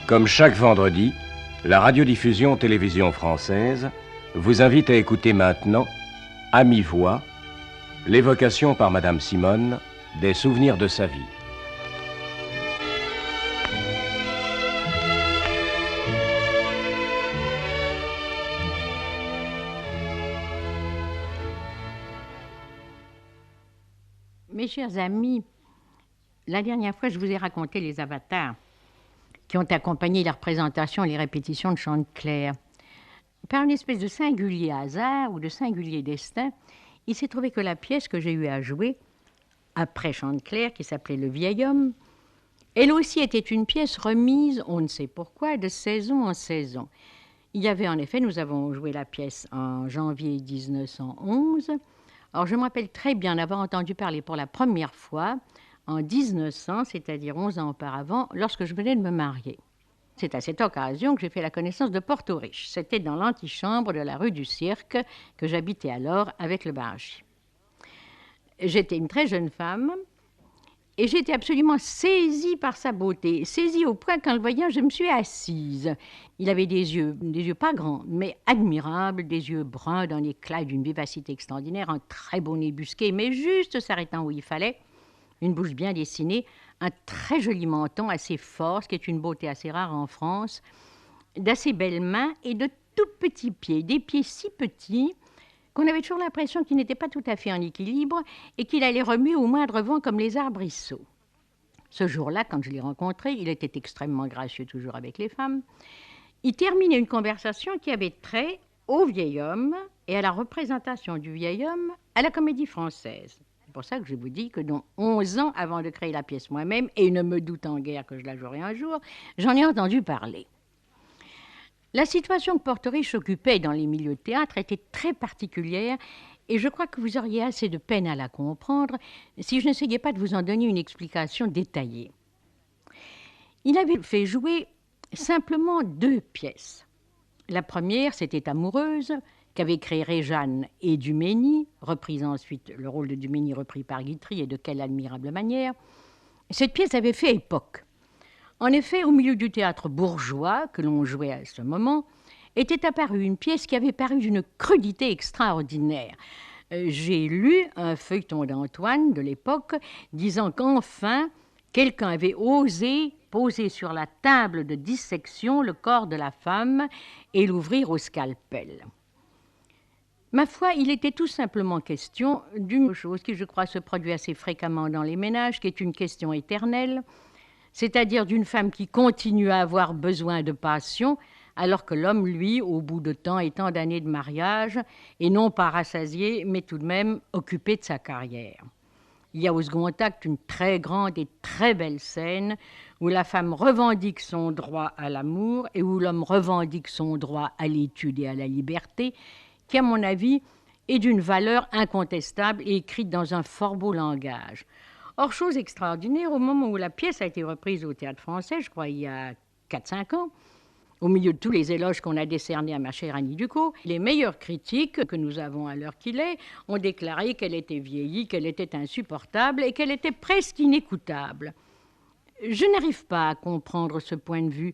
Comme chaque vendredi, la radiodiffusion Télévision Française vous invite à écouter maintenant, à mi-voix, l'évocation par Madame Simone des souvenirs de sa vie. Mes chers amis, la dernière fois, je vous ai raconté les avatars qui ont accompagné la représentation et les répétitions de Chanteclair. Par une espèce de singulier hasard ou de singulier destin, il s'est trouvé que la pièce que j'ai eu à jouer, après Chanteclair, qui s'appelait Le Vieil Homme, elle aussi était une pièce remise, on ne sait pourquoi, de saison en saison. Il y avait en effet, nous avons joué la pièce en janvier 1911. Alors je me rappelle très bien d'avoir entendu parler pour la première fois en 1900, c'est-à-dire 11 ans auparavant, lorsque je venais de me marier. C'est à cette occasion que j'ai fait la connaissance de Porto Riche. C'était dans l'antichambre de la rue du Cirque que j'habitais alors avec le bargier. J'étais une très jeune femme et j'étais absolument saisie par sa beauté, saisie au point qu'en le voyant, je me suis assise. Il avait des yeux pas grands, mais admirables, des yeux bruns d'un éclat d'une vivacité extraordinaire, un très beau nez busqué, mais juste s'arrêtant où il fallait, une bouche bien dessinée, un très joli menton assez fort, ce qui est une beauté assez rare en France, d'assez belles mains et de tout petits pieds, des pieds si petits qu'on avait toujours l'impression qu'il n'était pas tout à fait en équilibre et qu'il allait remuer au moindre vent comme les arbrisseaux. Ce jour-là, quand je l'ai rencontré, il était extrêmement gracieux toujours avec les femmes. Il terminait une conversation qui avait trait au vieil homme et à la représentation du vieil homme à la Comédie Française. C'est pour ça que je vous dis que dans 11 ans avant de créer la pièce moi-même, et ne me doutant guère que je la jouerai un jour, j'en ai entendu parler. La situation que Porto Riche occupait dans les milieux de théâtre était très particulière et je crois que vous auriez assez de peine à la comprendre si je n'essayais pas de vous en donner une explication détaillée. Il avait fait jouer simplement 2 pièces. La première, c'était Amoureuse, qu'avaient créé Réjeanne et Dumény, reprise ensuite, le rôle de Dumény repris par Guitry, et de quelle admirable manière. Cette pièce avait fait époque. En effet, au milieu du théâtre bourgeois, que l'on jouait à ce moment, était apparue une pièce qui avait paru d'une crudité extraordinaire. J'ai lu un feuilleton d'Antoine de l'époque disant qu'enfin, quelqu'un avait osé poser sur la table de dissection le corps de la femme et l'ouvrir au scalpel. Ma foi, il était tout simplement question d'une chose qui, je crois, se produit assez fréquemment dans les ménages, qui est une question éternelle, c'est-à-dire d'une femme qui continue à avoir besoin de passion, alors que l'homme, lui, au bout de tant et tant d'années de mariage, est non pas rassasié, mais tout de même occupé de sa carrière. Il y a au second acte une très grande et très belle scène où la femme revendique son droit à l'amour et où l'homme revendique son droit à l'étude et à la liberté, qui, à mon avis, est d'une valeur incontestable et écrite dans un fort beau langage. Or, chose extraordinaire, au moment où la pièce a été reprise au Théâtre Français, je crois il y a 4-5 ans, au milieu de tous les éloges qu'on a décernés à ma chère Annie Ducos, les meilleurs critiques que nous avons à l'heure qu'il est ont déclaré qu'elle était vieillie, qu'elle était insupportable et qu'elle était presque inécoutable. Je n'arrive pas à comprendre ce point de vue.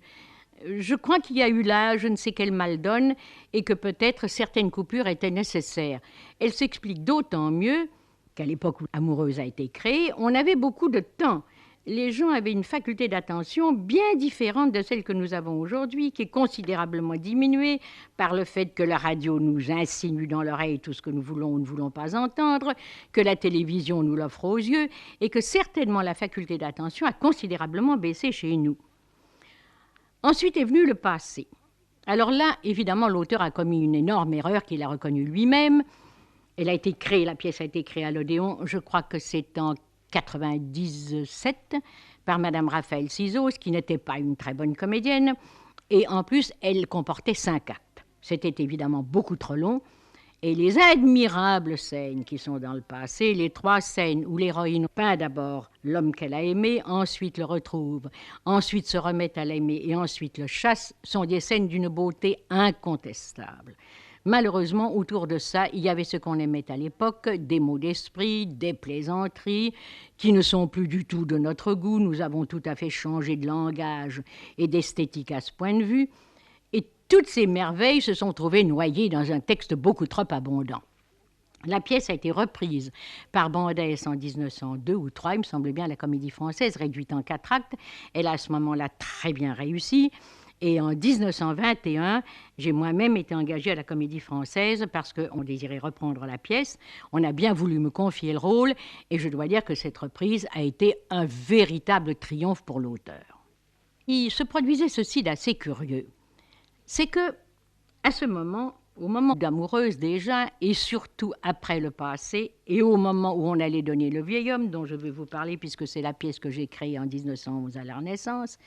Je crois qu'il y a eu là je ne sais quelle maldonne et que peut-être certaines coupures étaient nécessaires. Elle s'explique d'autant mieux qu'à l'époque où Amoureuse a été créée, on avait beaucoup de temps. Les gens avaient une faculté d'attention bien différente de celle que nous avons aujourd'hui, qui est considérablement diminuée par le fait que la radio nous insinue dans l'oreille tout ce que nous voulons ou ne voulons pas entendre, que la télévision nous l'offre aux yeux, et que certainement la faculté d'attention a considérablement baissé chez nous. Ensuite est venu le passé. Alors là, évidemment, l'auteur a commis une énorme erreur qu'il a reconnue lui-même. Elle a été créée, la pièce a été créée à l'Odéon, je crois que c'est en 97, par Madame Raphaël Cizos, qui n'était pas une très bonne comédienne, et en plus, elle comportait 5 actes. C'était évidemment beaucoup trop long, et les admirables scènes qui sont dans le passé, les 3 scènes où l'héroïne peint d'abord l'homme qu'elle a aimé, ensuite le retrouve, ensuite se remet à l'aimer, et ensuite le chasse, sont des scènes d'une beauté incontestable. Malheureusement, autour de ça, il y avait ce qu'on aimait à l'époque, des mots d'esprit, des plaisanteries, qui ne sont plus du tout de notre goût. Nous avons tout à fait changé de langage et d'esthétique à ce point de vue. Et toutes ces merveilles se sont trouvées noyées dans un texte beaucoup trop abondant. La pièce a été reprise par Bandès en 1902 ou 3, il me semble bien, la Comédie Française, réduite en 4 actes. Elle a à ce moment-là très bien réussi. Et en 1921, j'ai moi-même été engagée à la Comédie Française parce qu'on désirait reprendre la pièce. On a bien voulu me confier le rôle et je dois dire que cette reprise a été un véritable triomphe pour l'auteur. Il se produisait ceci d'assez curieux. C'est que, à ce moment, au moment d'Amoureuse déjà, et surtout après le passé, et au moment où on allait donner Le vieil homme, dont je vais vous parler puisque c'est la pièce que j'ai créée en 1911 à la Renaissance,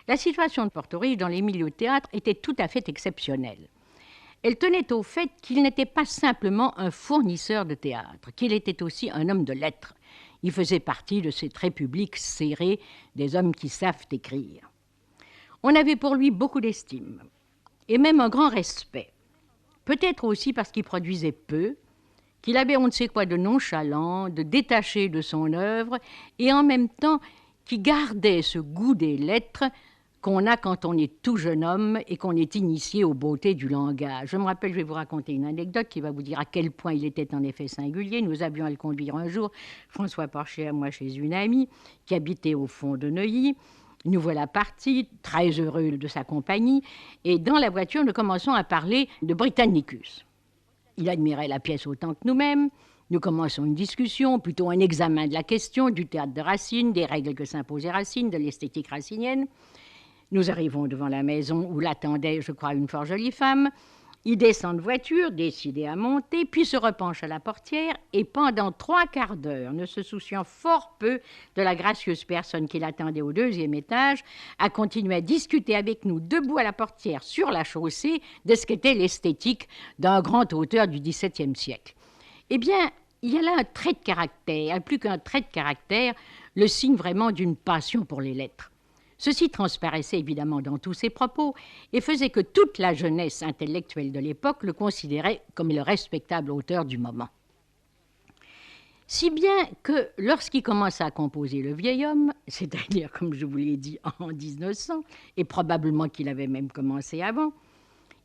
la situation de Porto Riche dans les milieux de théâtre était tout à fait exceptionnelle. Elle tenait au fait qu'il n'était pas simplement un fournisseur de théâtre, qu'il était aussi un homme de lettres. Il faisait partie de cette république serrée des hommes qui savent écrire. On avait pour lui beaucoup d'estime, et même un grand respect. Peut-être aussi parce qu'il produisait peu, qu'il avait on ne sait quoi de nonchalant, de détaché de son œuvre, et en même temps qui gardait ce goût des lettres qu'on a quand on est tout jeune homme et qu'on est initié aux beautés du langage. Je me rappelle, je vais vous raconter une anecdote qui va vous dire à quel point il était en effet singulier. Nous avions à le conduire un jour, François Porcher et moi, chez une amie qui habitait au fond de Neuilly. Nous voilà partis, très heureux de sa compagnie, et dans la voiture, nous commençons à parler de Britannicus. Il admirait la pièce autant que nous-mêmes. Nous commençons une discussion, plutôt un examen de la question, du théâtre de Racine, des règles que s'imposait Racine, de l'esthétique racinienne. Nous arrivons devant la maison où l'attendait, je crois, une fort jolie femme. Il descend de voiture, décidé à monter, puis se repenche à la portière et pendant 3 quarts d'heure, ne se souciant fort peu de la gracieuse personne qui l'attendait au 2e étage, a continué à discuter avec nous debout à la portière sur la chaussée de ce qu'était l'esthétique d'un grand auteur du XVIIe siècle. Eh bien, il y a là un trait de caractère, plus qu'un trait de caractère, le signe vraiment d'une passion pour les lettres. Ceci transparaissait évidemment dans tous ses propos et faisait que toute la jeunesse intellectuelle de l'époque le considérait comme le respectable auteur du moment. Si bien que lorsqu'il commença à composer Le vieil homme, c'est-à-dire, comme je vous l'ai dit, en 1900, et probablement qu'il avait même commencé avant,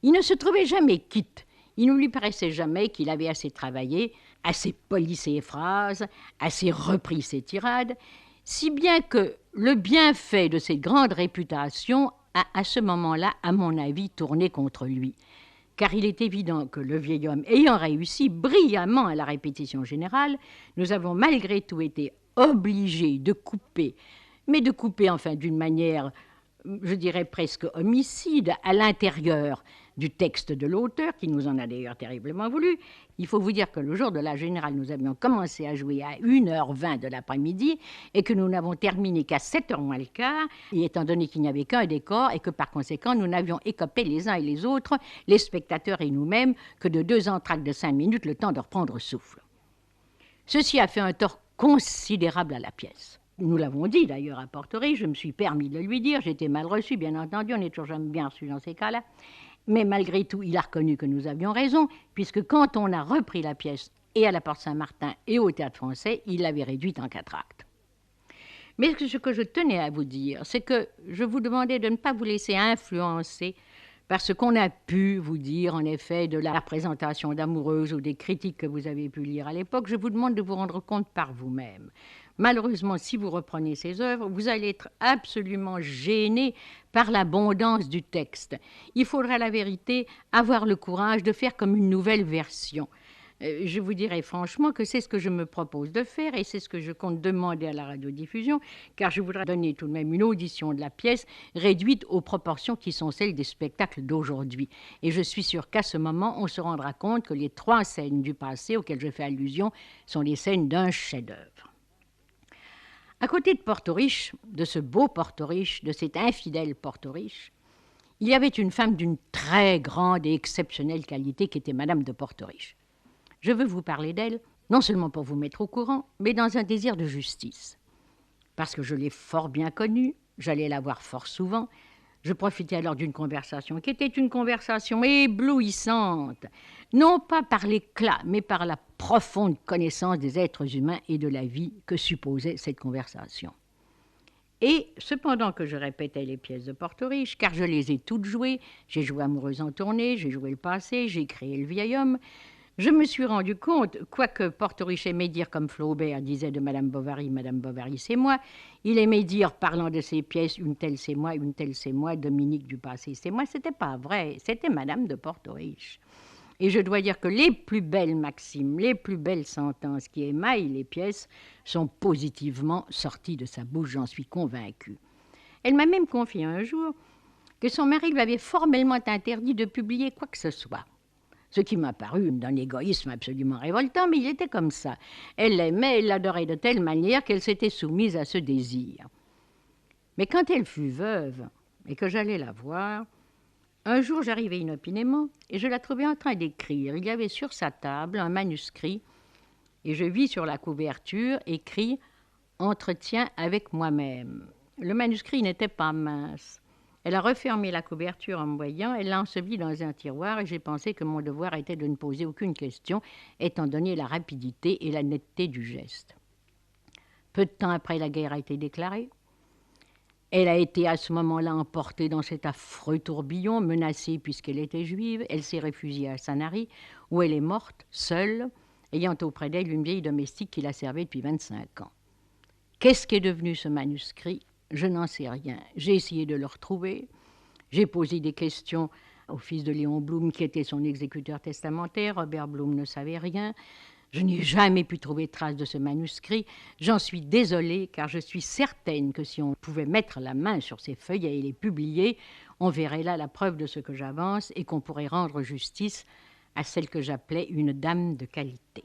il ne se trouvait jamais quitte. Il ne lui paraissait jamais qu'il avait assez travaillé, assez poli ses phrases, assez repris ses tirades, si bien que le bienfait de cette grande réputation a à ce moment-là, à mon avis, tourné contre lui. Car il est évident que Le vieil homme, ayant réussi brillamment à la répétition générale, nous avons malgré tout été obligés de couper, mais de couper enfin d'une manière, je dirais presque homicide, à l'intérieur du texte de l'auteur, qui nous en a d'ailleurs terriblement voulu. Il faut vous dire que le jour de la générale, nous avions commencé à jouer à 1h20 de l'après-midi et que nous n'avons terminé qu'à 7h moins le quart, et étant donné qu'il n'y avait qu'un décor et que par conséquent, nous n'avions écopé les uns et les autres, les spectateurs et nous-mêmes, que de 2 entr'actes de 5 minutes, le temps de reprendre souffle. Ceci a fait un tort considérable à la pièce. Nous l'avons dit d'ailleurs à Porto Riche, je me suis permis de le lui dire, j'étais mal reçu, bien entendu, on n'est toujours jamais bien reçu dans ces cas-là. Mais malgré tout, il a reconnu que nous avions raison, puisque quand on a repris la pièce et à la Porte Saint-Martin et au Théâtre Français, il l'avait réduite en 4 actes. Mais ce que je tenais à vous dire, c'est que je vous demandais de ne pas vous laisser influencer par ce qu'on a pu vous dire, en effet, de la représentation d'Amoureuse ou des critiques que vous avez pu lire à l'époque. Je vous demande de vous rendre compte par vous-même. Malheureusement, si vous reprenez ces œuvres, vous allez être absolument gêné par l'abondance du texte. Il faudra, la vérité, avoir le courage de faire comme une nouvelle version. Je vous dirais franchement que c'est ce que je me propose de faire et c'est ce que je compte demander à la radiodiffusion, car je voudrais donner tout de même une audition de la pièce réduite aux proportions qui sont celles des spectacles d'aujourd'hui. Et je suis sûre qu'à ce moment, on se rendra compte que les 3 scènes du passé auxquelles je fais allusion sont les scènes d'un chef-d'œuvre. À côté de Porto Riche, de ce beau Porto Riche, de cet infidèle Porto Riche, il y avait une femme d'une très grande et exceptionnelle qualité qui était Madame de Porto Riche. Je veux vous parler d'elle, non seulement pour vous mettre au courant, mais dans un désir de justice. Parce que je l'ai fort bien connue, j'allais la voir fort souvent, Je profitais alors d'une conversation qui était une conversation éblouissante, non pas par l'éclat, mais par la profonde connaissance des êtres humains et de la vie que supposait cette conversation. Et cependant que je répétais les pièces de Porto Riche, car je les ai toutes jouées, j'ai joué Amoureuse en tournée, j'ai joué Le Passé, j'ai créé Le Vieil Homme, je me suis rendu compte, quoique Porto Riche aimait dire comme Flaubert disait de Madame Bovary c'est moi, il aimait dire, parlant de ses pièces, une telle c'est moi, Dominique du Passé c'est moi, c'était pas vrai, c'était Madame de Porto Riche. Et je dois dire que les plus belles maximes, les plus belles sentences qui émaillent les pièces sont positivement sorties de sa bouche, j'en suis convaincue. Elle m'a même confié un jour que son mari lui avait formellement interdit de publier quoi que ce soit. Ce qui m'a paru d'un égoïsme absolument révoltant, mais il était comme ça. Elle l'aimait, elle l'adorait de telle manière qu'elle s'était soumise à ce désir. Mais quand elle fut veuve et que j'allais la voir, un jour j'arrivai inopinément et je la trouvai en train d'écrire. Il y avait sur sa table un manuscrit et je vis sur la couverture écrit « Entretien avec moi-même ». Le manuscrit n'était pas mince. Elle a refermé la couverture en me voyant, elle l'a enseveli dans un tiroir et j'ai pensé que mon devoir était de ne poser aucune question, étant donné la rapidité et la netteté du geste. Peu de temps après, la guerre a été déclarée. Elle a été à ce moment-là emportée dans cet affreux tourbillon, menacée puisqu'elle était juive. Elle s'est réfugiée à Sanary, où elle est morte, seule, ayant auprès d'elle une vieille domestique qui la servait depuis 25 ans. Qu'est-ce qu'est devenu ce manuscrit ? Je n'en sais rien. J'ai essayé de le retrouver. J'ai posé des questions au fils de Léon Blum, qui était son exécuteur testamentaire. Robert Blum ne savait rien. Je n'ai jamais pu trouver trace de ce manuscrit. J'en suis désolée, car je suis certaine que si on pouvait mettre la main sur ces feuillets et les publier, on verrait là la preuve de ce que j'avance et qu'on pourrait rendre justice à celle que j'appelais une dame de qualité.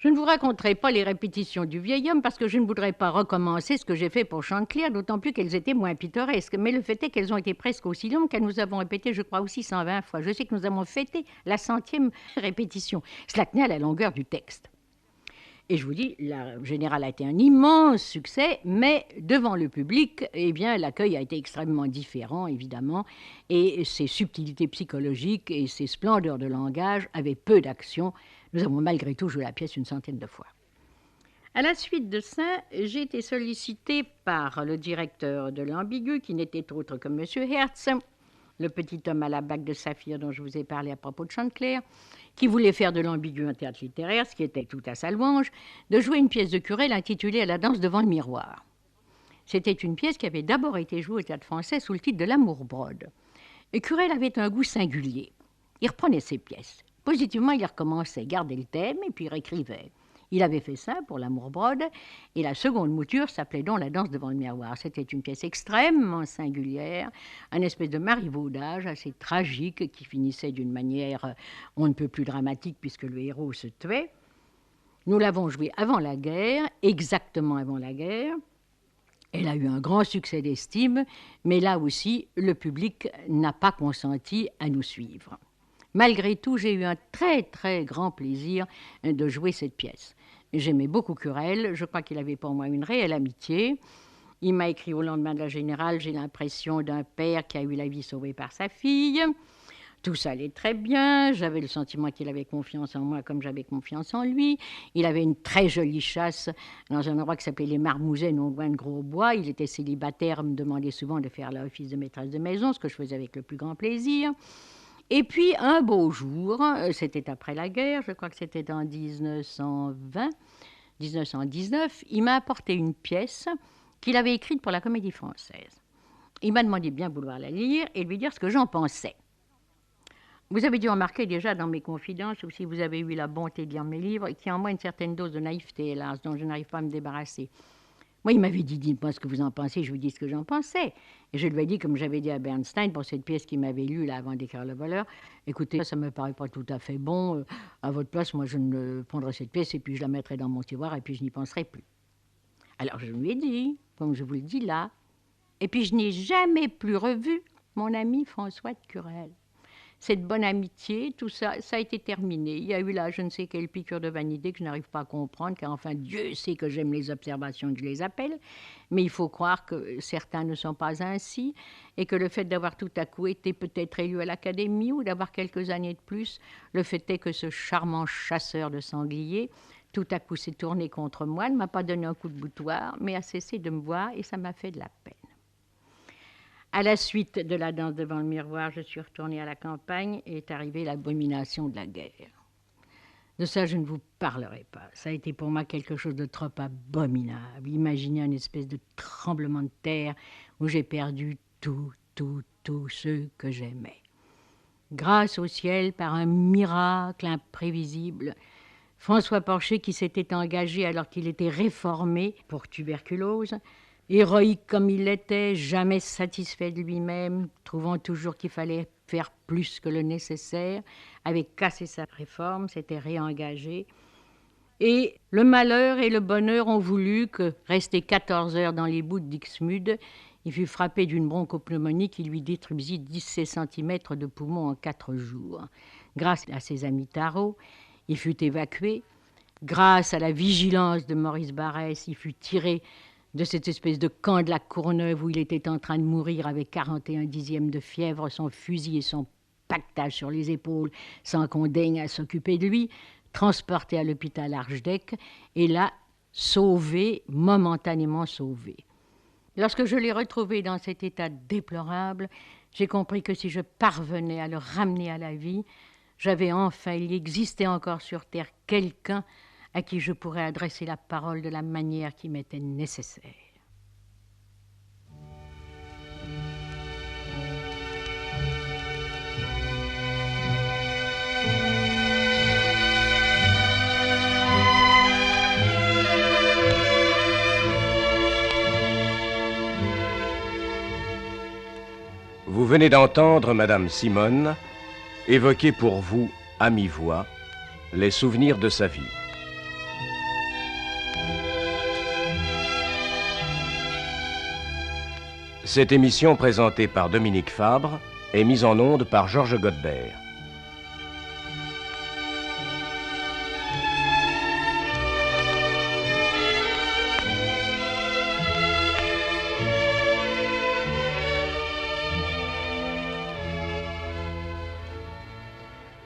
Je ne vous raconterai pas les répétitions du vieil homme parce que je ne voudrais pas recommencer ce que j'ai fait pour Chanteclair, d'autant plus qu'elles étaient moins pittoresques. Mais le fait est qu'elles ont été presque aussi longues qu'elles nous avons répété, je crois, aussi 120 fois. Je sais que nous avons fêté la 100e répétition. Cela tenait à la longueur du texte. Et je vous dis, la Générale a été un immense succès, mais devant le public, eh bien, l'accueil a été extrêmement différent, évidemment, et ses subtilités psychologiques et ses splendeurs de langage avaient peu d'action. Nous avons malgré tout joué la pièce une centaine de fois. À la suite de ça, j'ai été sollicitée par le directeur de l'Ambigu, qui n'était autre que M. Hertz, le petit homme à la bague de saphir dont je vous ai parlé à propos de Chanteclair, qui voulait faire de l'Ambigu un théâtre littéraire, ce qui était tout à sa louange, de jouer une pièce de Curel intitulée « À la danse devant le miroir ». C'était une pièce qui avait d'abord été jouée au Théâtre Français sous le titre de l'Amour-brode. Et Curel avait un goût singulier. Il reprenait ses pièces. Positivement, il recommençait, gardait le thème et puis il réécrivait. Il avait fait ça pour l'Amour-brode, et la seconde mouture s'appelait donc La danse devant le miroir. C'était une pièce extrêmement singulière, un espèce de marivaudage assez tragique qui finissait d'une manière on ne peut plus dramatique puisque le héros se tuait. Nous l'avons jouée avant la guerre, exactement avant la guerre. Elle a eu un grand succès d'estime, mais là aussi, le public n'a pas consenti à nous suivre. Malgré tout, j'ai eu un très, très grand plaisir de jouer cette pièce. J'aimais beaucoup Curel, je crois qu'il avait pour moi une réelle amitié. Il m'a écrit au lendemain de la Générale, j'ai l'impression d'un père qui a eu la vie sauvée par sa fille. Tout ça allait très bien, j'avais le sentiment qu'il avait confiance en moi comme j'avais confiance en lui. Il avait une très jolie chasse dans un endroit qui s'appelait les Marmousets, non loin de Grosbois. Il était célibataire, me demandait souvent de faire l'office de maîtresse de maison, ce que je faisais avec le plus grand plaisir. Et puis, un beau jour, c'était après la guerre, je crois que c'était en 1920, 1919, il m'a apporté une pièce qu'il avait écrite pour la Comédie Française. Il m'a demandé de bien vouloir la lire et de lui dire ce que j'en pensais. Vous avez dû remarquer déjà dans mes confidences, ou si vous avez eu la bonté de lire mes livres, qu'il y a en moi une certaine dose de naïveté, hélas, dont je n'arrive pas à me débarrasser. Moi, il m'avait dit, dites-moi ce que vous en pensez, je vous dis ce que j'en pensais. Et je lui ai dit, comme j'avais dit à Bernstein, pour cette pièce qu'il m'avait lue là, avant d'écrire Le Voleur, écoutez, ça ne me paraît pas tout à fait bon. À votre place, moi, je ne prendrai cette pièce et puis je la mettrai dans mon tiroir et puis je n'y penserai plus. Alors, je lui ai dit, comme je vous le dis là, et puis je n'ai jamais plus revu mon ami François de Curel. cette bonne amitié, tout ça, ça a été terminé. Il y a eu là, je ne sais quelle piqûre de vanité que je n'arrive pas à comprendre, car enfin, Dieu sait que j'aime les observations, que je les appelle, mais il faut croire que certains ne sont pas ainsi, et que le fait d'avoir tout à coup été peut-être élu à l'Académie ou d'avoir quelques années de plus, le fait est que ce charmant chasseur de sangliers, tout à coup s'est tourné contre moi, ne m'a pas donné un coup de boutoir, mais a cessé de me voir, et ça m'a fait de la peine. À la suite de la danse devant le miroir, je suis retournée à la campagne et est arrivée l'abomination de la guerre. De ça, je ne vous parlerai pas. Ça a été pour moi quelque chose de trop abominable. Imaginez une espèce de tremblement de terre où j'ai perdu tout ceux que j'aimais. Grâce au ciel, par un miracle imprévisible, François Porcher, qui s'était engagé alors qu'il était réformé pour tuberculose, héroïque comme il l'était, jamais satisfait de lui-même, trouvant toujours qu'il fallait faire plus que le nécessaire, avait cassé sa réforme, s'était réengagé. Et le malheur et le bonheur ont voulu que, resté 14 heures dans les bouts de Dixmude, il fut frappé d'une bronchopneumonie qui lui détruisit 17 cm de poumon en 4 jours. Grâce à ses amis Tarot, il fut évacué. Grâce à la vigilance de Maurice Barrès, il fut tiré de cette espèce de camp de la Courneuve où il était en train de mourir avec 41 dixièmes de fièvre, son fusil et son pactage sur les épaules, sans qu'on daigne à s'occuper de lui, transporté à l'hôpital Archdec, et là, sauvé, momentanément sauvé. Lorsque je l'ai retrouvé dans cet état déplorable, j'ai compris que si je parvenais à le ramener à la vie, j'avais enfin, il existait encore sur terre quelqu'un à qui je pourrais adresser la parole de la manière qui m'était nécessaire. Vous venez d'entendre Madame Simone évoquer pour vous, à mi-voix, les souvenirs de sa vie. Cette émission présentée par Dominique Fabre est mise en onde par Georges Godbert.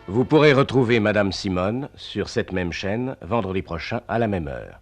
Vous pourrez retrouver Madame Simone sur cette même chaîne vendredi prochain à la même heure.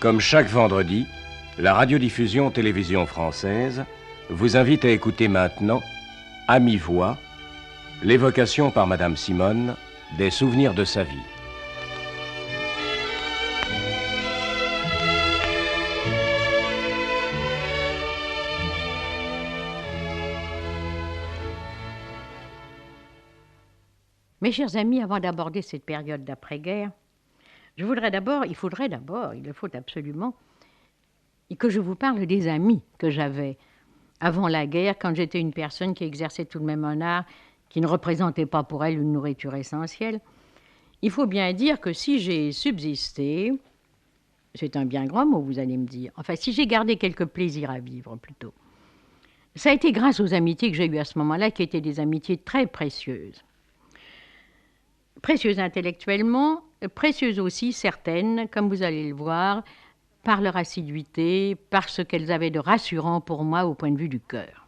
Comme chaque vendredi, la radiodiffusion télévision française vous invite à écouter maintenant, à mi-voix, l'évocation par Madame Simone des souvenirs de sa vie. Mes chers amis, avant d'aborder cette période d'après-guerre, il le faut absolument, que je vous parle des amis que j'avais avant la guerre, quand j'étais une personne qui exerçait tout de même un art qui ne représentait pas pour elle une nourriture essentielle. Il faut bien dire que si j'ai subsisté, c'est un bien grand mot, vous allez me dire, enfin, si j'ai gardé quelques plaisirs à vivre plutôt, ça a été grâce aux amitiés que j'ai eues à ce moment-là, qui étaient des amitiés très précieuses. Précieuses intellectuellement, précieuses aussi, certaines, comme vous allez le voir, par leur assiduité, par ce qu'elles avaient de rassurant pour moi au point de vue du cœur.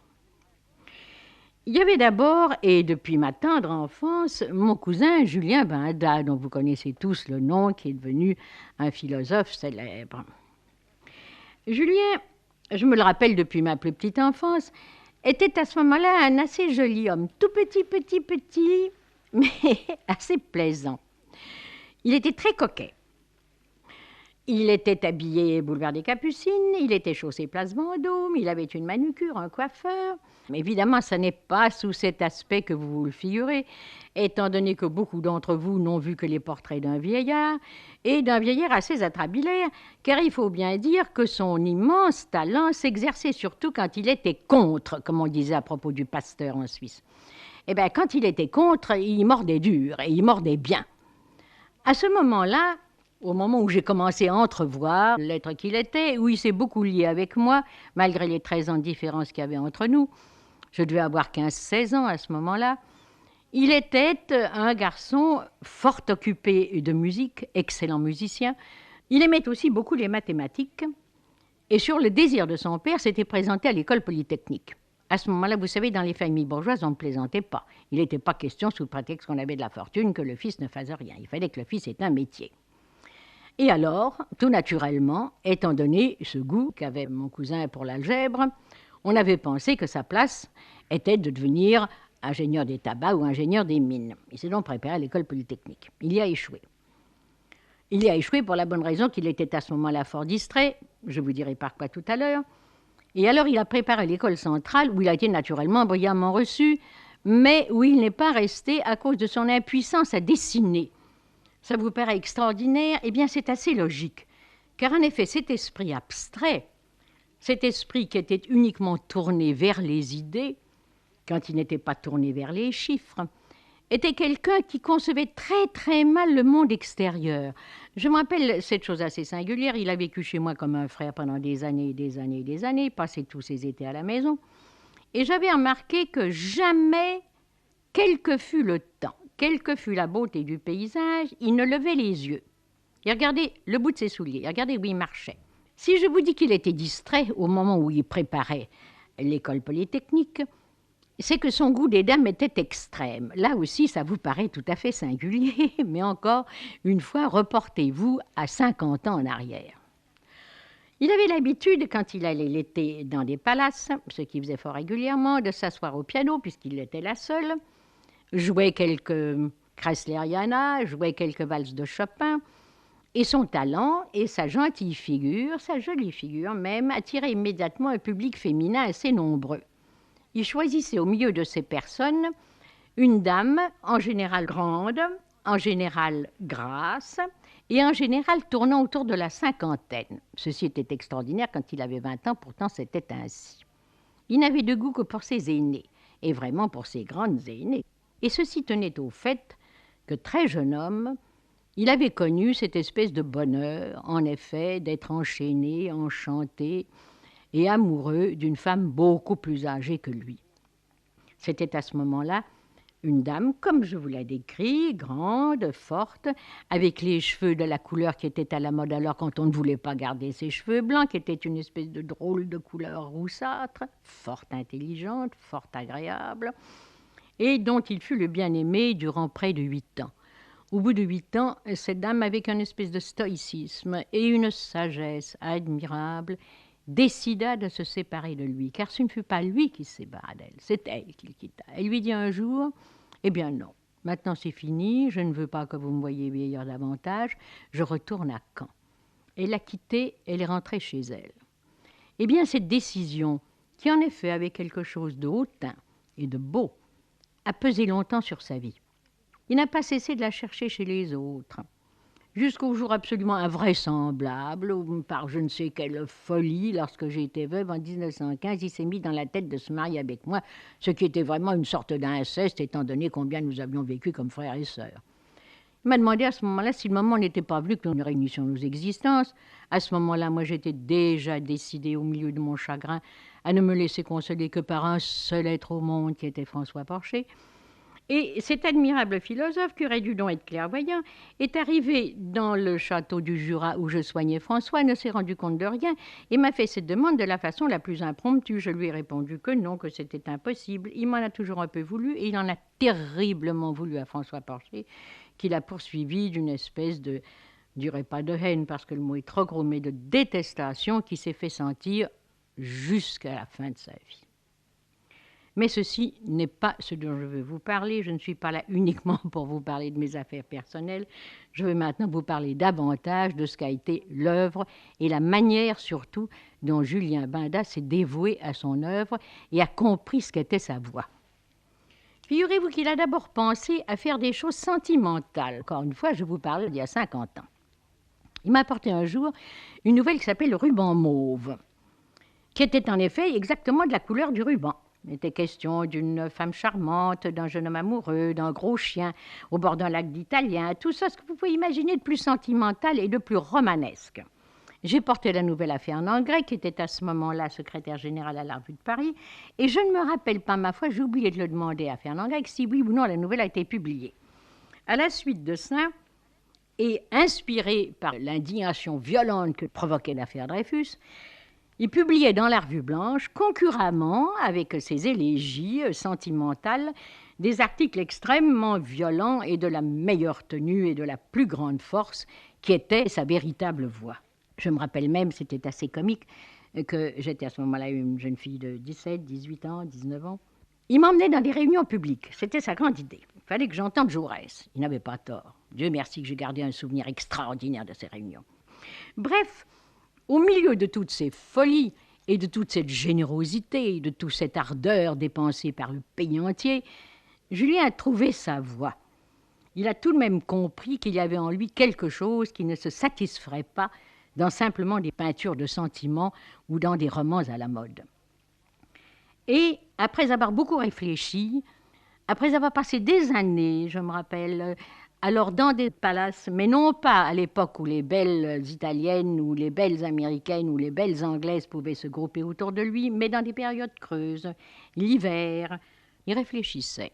Il y avait d'abord, et depuis ma tendre enfance, mon cousin Julien Benda, dont vous connaissez tous le nom, qui est devenu un philosophe célèbre. Julien, je me le rappelle depuis ma plus petite enfance, était à ce moment-là un assez joli homme, tout petit, mais assez plaisant. Il était très coquet. Il était habillé boulevard des Capucines, il était chaussé place Vendôme, il avait une manucure, un coiffeur. Mais évidemment, ce n'est pas sous cet aspect que vous vous le figurez, étant donné que beaucoup d'entre vous n'ont vu que les portraits d'un vieillard, et d'un vieillard assez atrabilaire, car il faut bien dire que son immense talent s'exerçait surtout quand il était contre, comme on disait à propos du pasteur en Suisse. Eh bien, quand il était contre, il mordait dur, et il mordait bien. À ce moment-là, au moment où j'ai commencé à entrevoir l'être qu'il était, où il s'est beaucoup lié avec moi, malgré les 13 ans de différence qu'il y avait entre nous, je devais avoir 15-16 ans à ce moment-là, il était un garçon fort occupé de musique, excellent musicien. Il aimait aussi beaucoup les mathématiques, et sur le désir de son père, s'était présenté à l'école polytechnique. À ce moment-là, vous savez, dans les familles bourgeoises, on ne plaisantait pas. Il n'était pas question, sous prétexte qu'on avait de la fortune, que le fils ne fasse rien. Il fallait que le fils ait un métier. Et alors, tout naturellement, étant donné ce goût qu'avait mon cousin pour l'algèbre, on avait pensé que sa place était de devenir ingénieur des tabacs ou ingénieur des mines. Il s'est donc préparé à l'école polytechnique. Il y a échoué. Il y a échoué pour la bonne raison qu'il était à ce moment-là fort distrait, je vous dirai par quoi tout à l'heure. Et alors, il a préparé l'école centrale, où il a été naturellement brillamment reçu, mais où il n'est pas resté à cause de son impuissance à dessiner. Ça vous paraît extraordinaire? Eh bien, c'est assez logique. Car en effet, cet esprit abstrait, cet esprit qui était uniquement tourné vers les idées, quand il n'était pas tourné vers les chiffres, était quelqu'un qui concevait très très mal le monde extérieur. Je me rappelle cette chose assez singulière. Il a vécu chez moi comme un frère pendant des années et des années et des années, passé tous ses étés à la maison. Et j'avais remarqué que jamais, quel que fût le temps, quelle que fût la beauté du paysage, il ne levait les yeux. Il regardait le bout de ses souliers, il regardait où il marchait. Si je vous dis qu'il était distrait au moment où il préparait l'école polytechnique, c'est que son goût des dames était extrême. Là aussi, ça vous paraît tout à fait singulier, mais encore une fois, reportez-vous à 50 ans en arrière. Il avait l'habitude, quand il allait l'été dans des palaces, ce qu'il faisait fort régulièrement, de s'asseoir au piano, puisqu'il était la seule, jouait quelques Kreisleriana, jouait quelques valses de Chopin, et son talent et sa gentille figure, sa jolie figure même, attiraient immédiatement un public féminin assez nombreux. Il choisissait au milieu de ces personnes une dame, en général grande, en général grasse, et en général tournant autour de la cinquantaine. Ceci était extraordinaire quand il avait 20 ans, pourtant c'était ainsi. Il n'avait de goût que pour ses aînés, et vraiment pour ses grandes aînées. Et ceci tenait au fait que, très jeune homme, il avait connu cette espèce de bonheur, en effet, d'être enchaîné, enchanté et amoureux d'une femme beaucoup plus âgée que lui. C'était à ce moment-là une dame, comme je vous l'ai décrit, grande, forte, avec les cheveux de la couleur qui était à la mode alors quand on ne voulait pas garder ses cheveux blancs, qui était une espèce de drôle de couleur roussâtre, fort intelligente, fort agréable, et dont il fut le bien-aimé durant près de 8 ans. Au bout de 8 ans, cette dame, avec une espèce de stoïcisme et une sagesse admirable, décida de se séparer de lui, car ce ne fut pas lui qui se sépara d'elle, c'est elle qui le quitta. Elle lui dit un jour, « Eh bien non, maintenant c'est fini, je ne veux pas que vous me voyiez vieillir davantage, je retourne à Caen. » Elle l'a quitté, elle est rentrée chez elle. Eh bien cette décision, qui en effet avait quelque chose de hautain et de beau, a pesé longtemps sur sa vie. Il n'a pas cessé de la chercher chez les autres, jusqu'au jour absolument invraisemblable où, par je ne sais quelle folie, lorsque j'ai été veuve en 1915, il s'est mis dans la tête de se marier avec moi, ce qui était vraiment une sorte d'inceste, étant donné combien nous avions vécu comme frères et sœurs. Il m'a demandé à ce moment-là si le moment n'était pas venu que nous réunissions nos existences. À ce moment-là, moi, j'étais déjà décidée, au milieu de mon chagrin, à ne me laisser consoler que par un seul être au monde, qui était François Porcher. Et cet admirable philosophe, qui aurait dû donc être clairvoyant, est arrivé dans le château du Jura où je soignais François, ne s'est rendu compte de rien et m'a fait cette demande de la façon la plus impromptue. Je lui ai répondu que non, que c'était impossible. Il m'en a toujours un peu voulu et il en a terriblement voulu à François Porcher, qu'il a poursuivi d'une espèce de, je dirais pas de haine parce que le mot est trop gros, mais de détestation qui s'est fait sentir jusqu'à la fin de sa vie. Mais ceci n'est pas ce dont je veux vous parler. Je ne suis pas là uniquement pour vous parler de mes affaires personnelles. Je veux maintenant vous parler davantage de ce qu'a été l'œuvre et la manière surtout dont Julien Benda s'est dévoué à son œuvre et a compris ce qu'était sa voix. Figurez-vous qu'il a d'abord pensé à faire des choses sentimentales. Encore une fois, je vous parle d'il y a 50 ans. Il m'a apporté un jour une nouvelle qui s'appelle « Le ruban mauve », qui était en effet exactement de la couleur du ruban. Il était question d'une femme charmante, d'un jeune homme amoureux, d'un gros chien au bord d'un lac d'Italien, tout ça, ce que vous pouvez imaginer de plus sentimental et de plus romanesque. J'ai porté la nouvelle à Fernand Gray, qui était à ce moment-là secrétaire général à la Revue de Paris, et je ne me rappelle pas, ma foi, j'ai oublié de le demander à Fernand Gray si oui ou non la nouvelle a été publiée. À la suite de ça, et inspiré par l'indignation violente que provoquait l'affaire Dreyfus, il publiait dans la Revue Blanche, concurremment avec ses élégies sentimentales, des articles extrêmement violents et de la meilleure tenue et de la plus grande force, qui était sa véritable voix. Je me rappelle même, c'était assez comique, que j'étais à ce moment-là une jeune fille de 17, 18 ans, 19 ans. Il m'emmenait dans des réunions publiques. C'était sa grande idée. Il fallait que j'entende Jaurès. Il n'avait pas tort. Dieu merci que j'ai gardé un souvenir extraordinaire de ces réunions. Bref, au milieu de toutes ces folies et de toute cette générosité, de toute cette ardeur dépensée par le pays entier, Julien a trouvé sa voie. Il a tout de même compris qu'il y avait en lui quelque chose qui ne se satisferait pas dans simplement des peintures de sentiments ou dans des romans à la mode. Et après avoir beaucoup réfléchi, après avoir passé des années, je me rappelle, alors dans des palaces, mais non pas à l'époque où les belles italiennes ou les belles américaines ou les belles anglaises pouvaient se grouper autour de lui, mais dans des périodes creuses, l'hiver, il réfléchissait.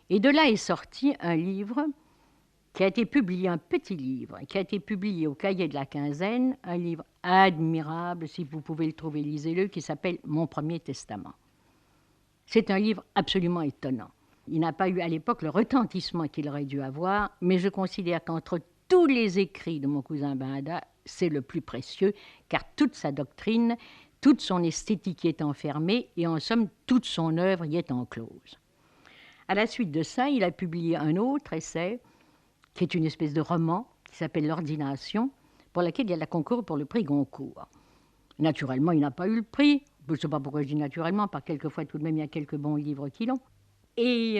Et de là est sorti un livre qui a été publié, un petit livre, qui a été publié au Cahier de la Quinzaine, un livre admirable, si vous pouvez le trouver, lisez-le, qui s'appelle « Mon premier testament ». C'est un livre absolument étonnant. Il n'a pas eu à l'époque le retentissement qu'il aurait dû avoir, mais je considère qu'entre tous les écrits de mon cousin Benda, c'est le plus précieux, car toute sa doctrine, toute son esthétique y est enfermée, et en somme, toute son œuvre y est enclose. À la suite de ça, il a publié un autre essai, qui est une espèce de roman, qui s'appelle « L'ordination », pour laquelle il a concouru pour le prix Goncourt. Naturellement, il n'a pas eu le prix. Je ne sais pas pourquoi je dis naturellement, par quelquefois tout de même, il y a quelques bons livres qui l'ont. Et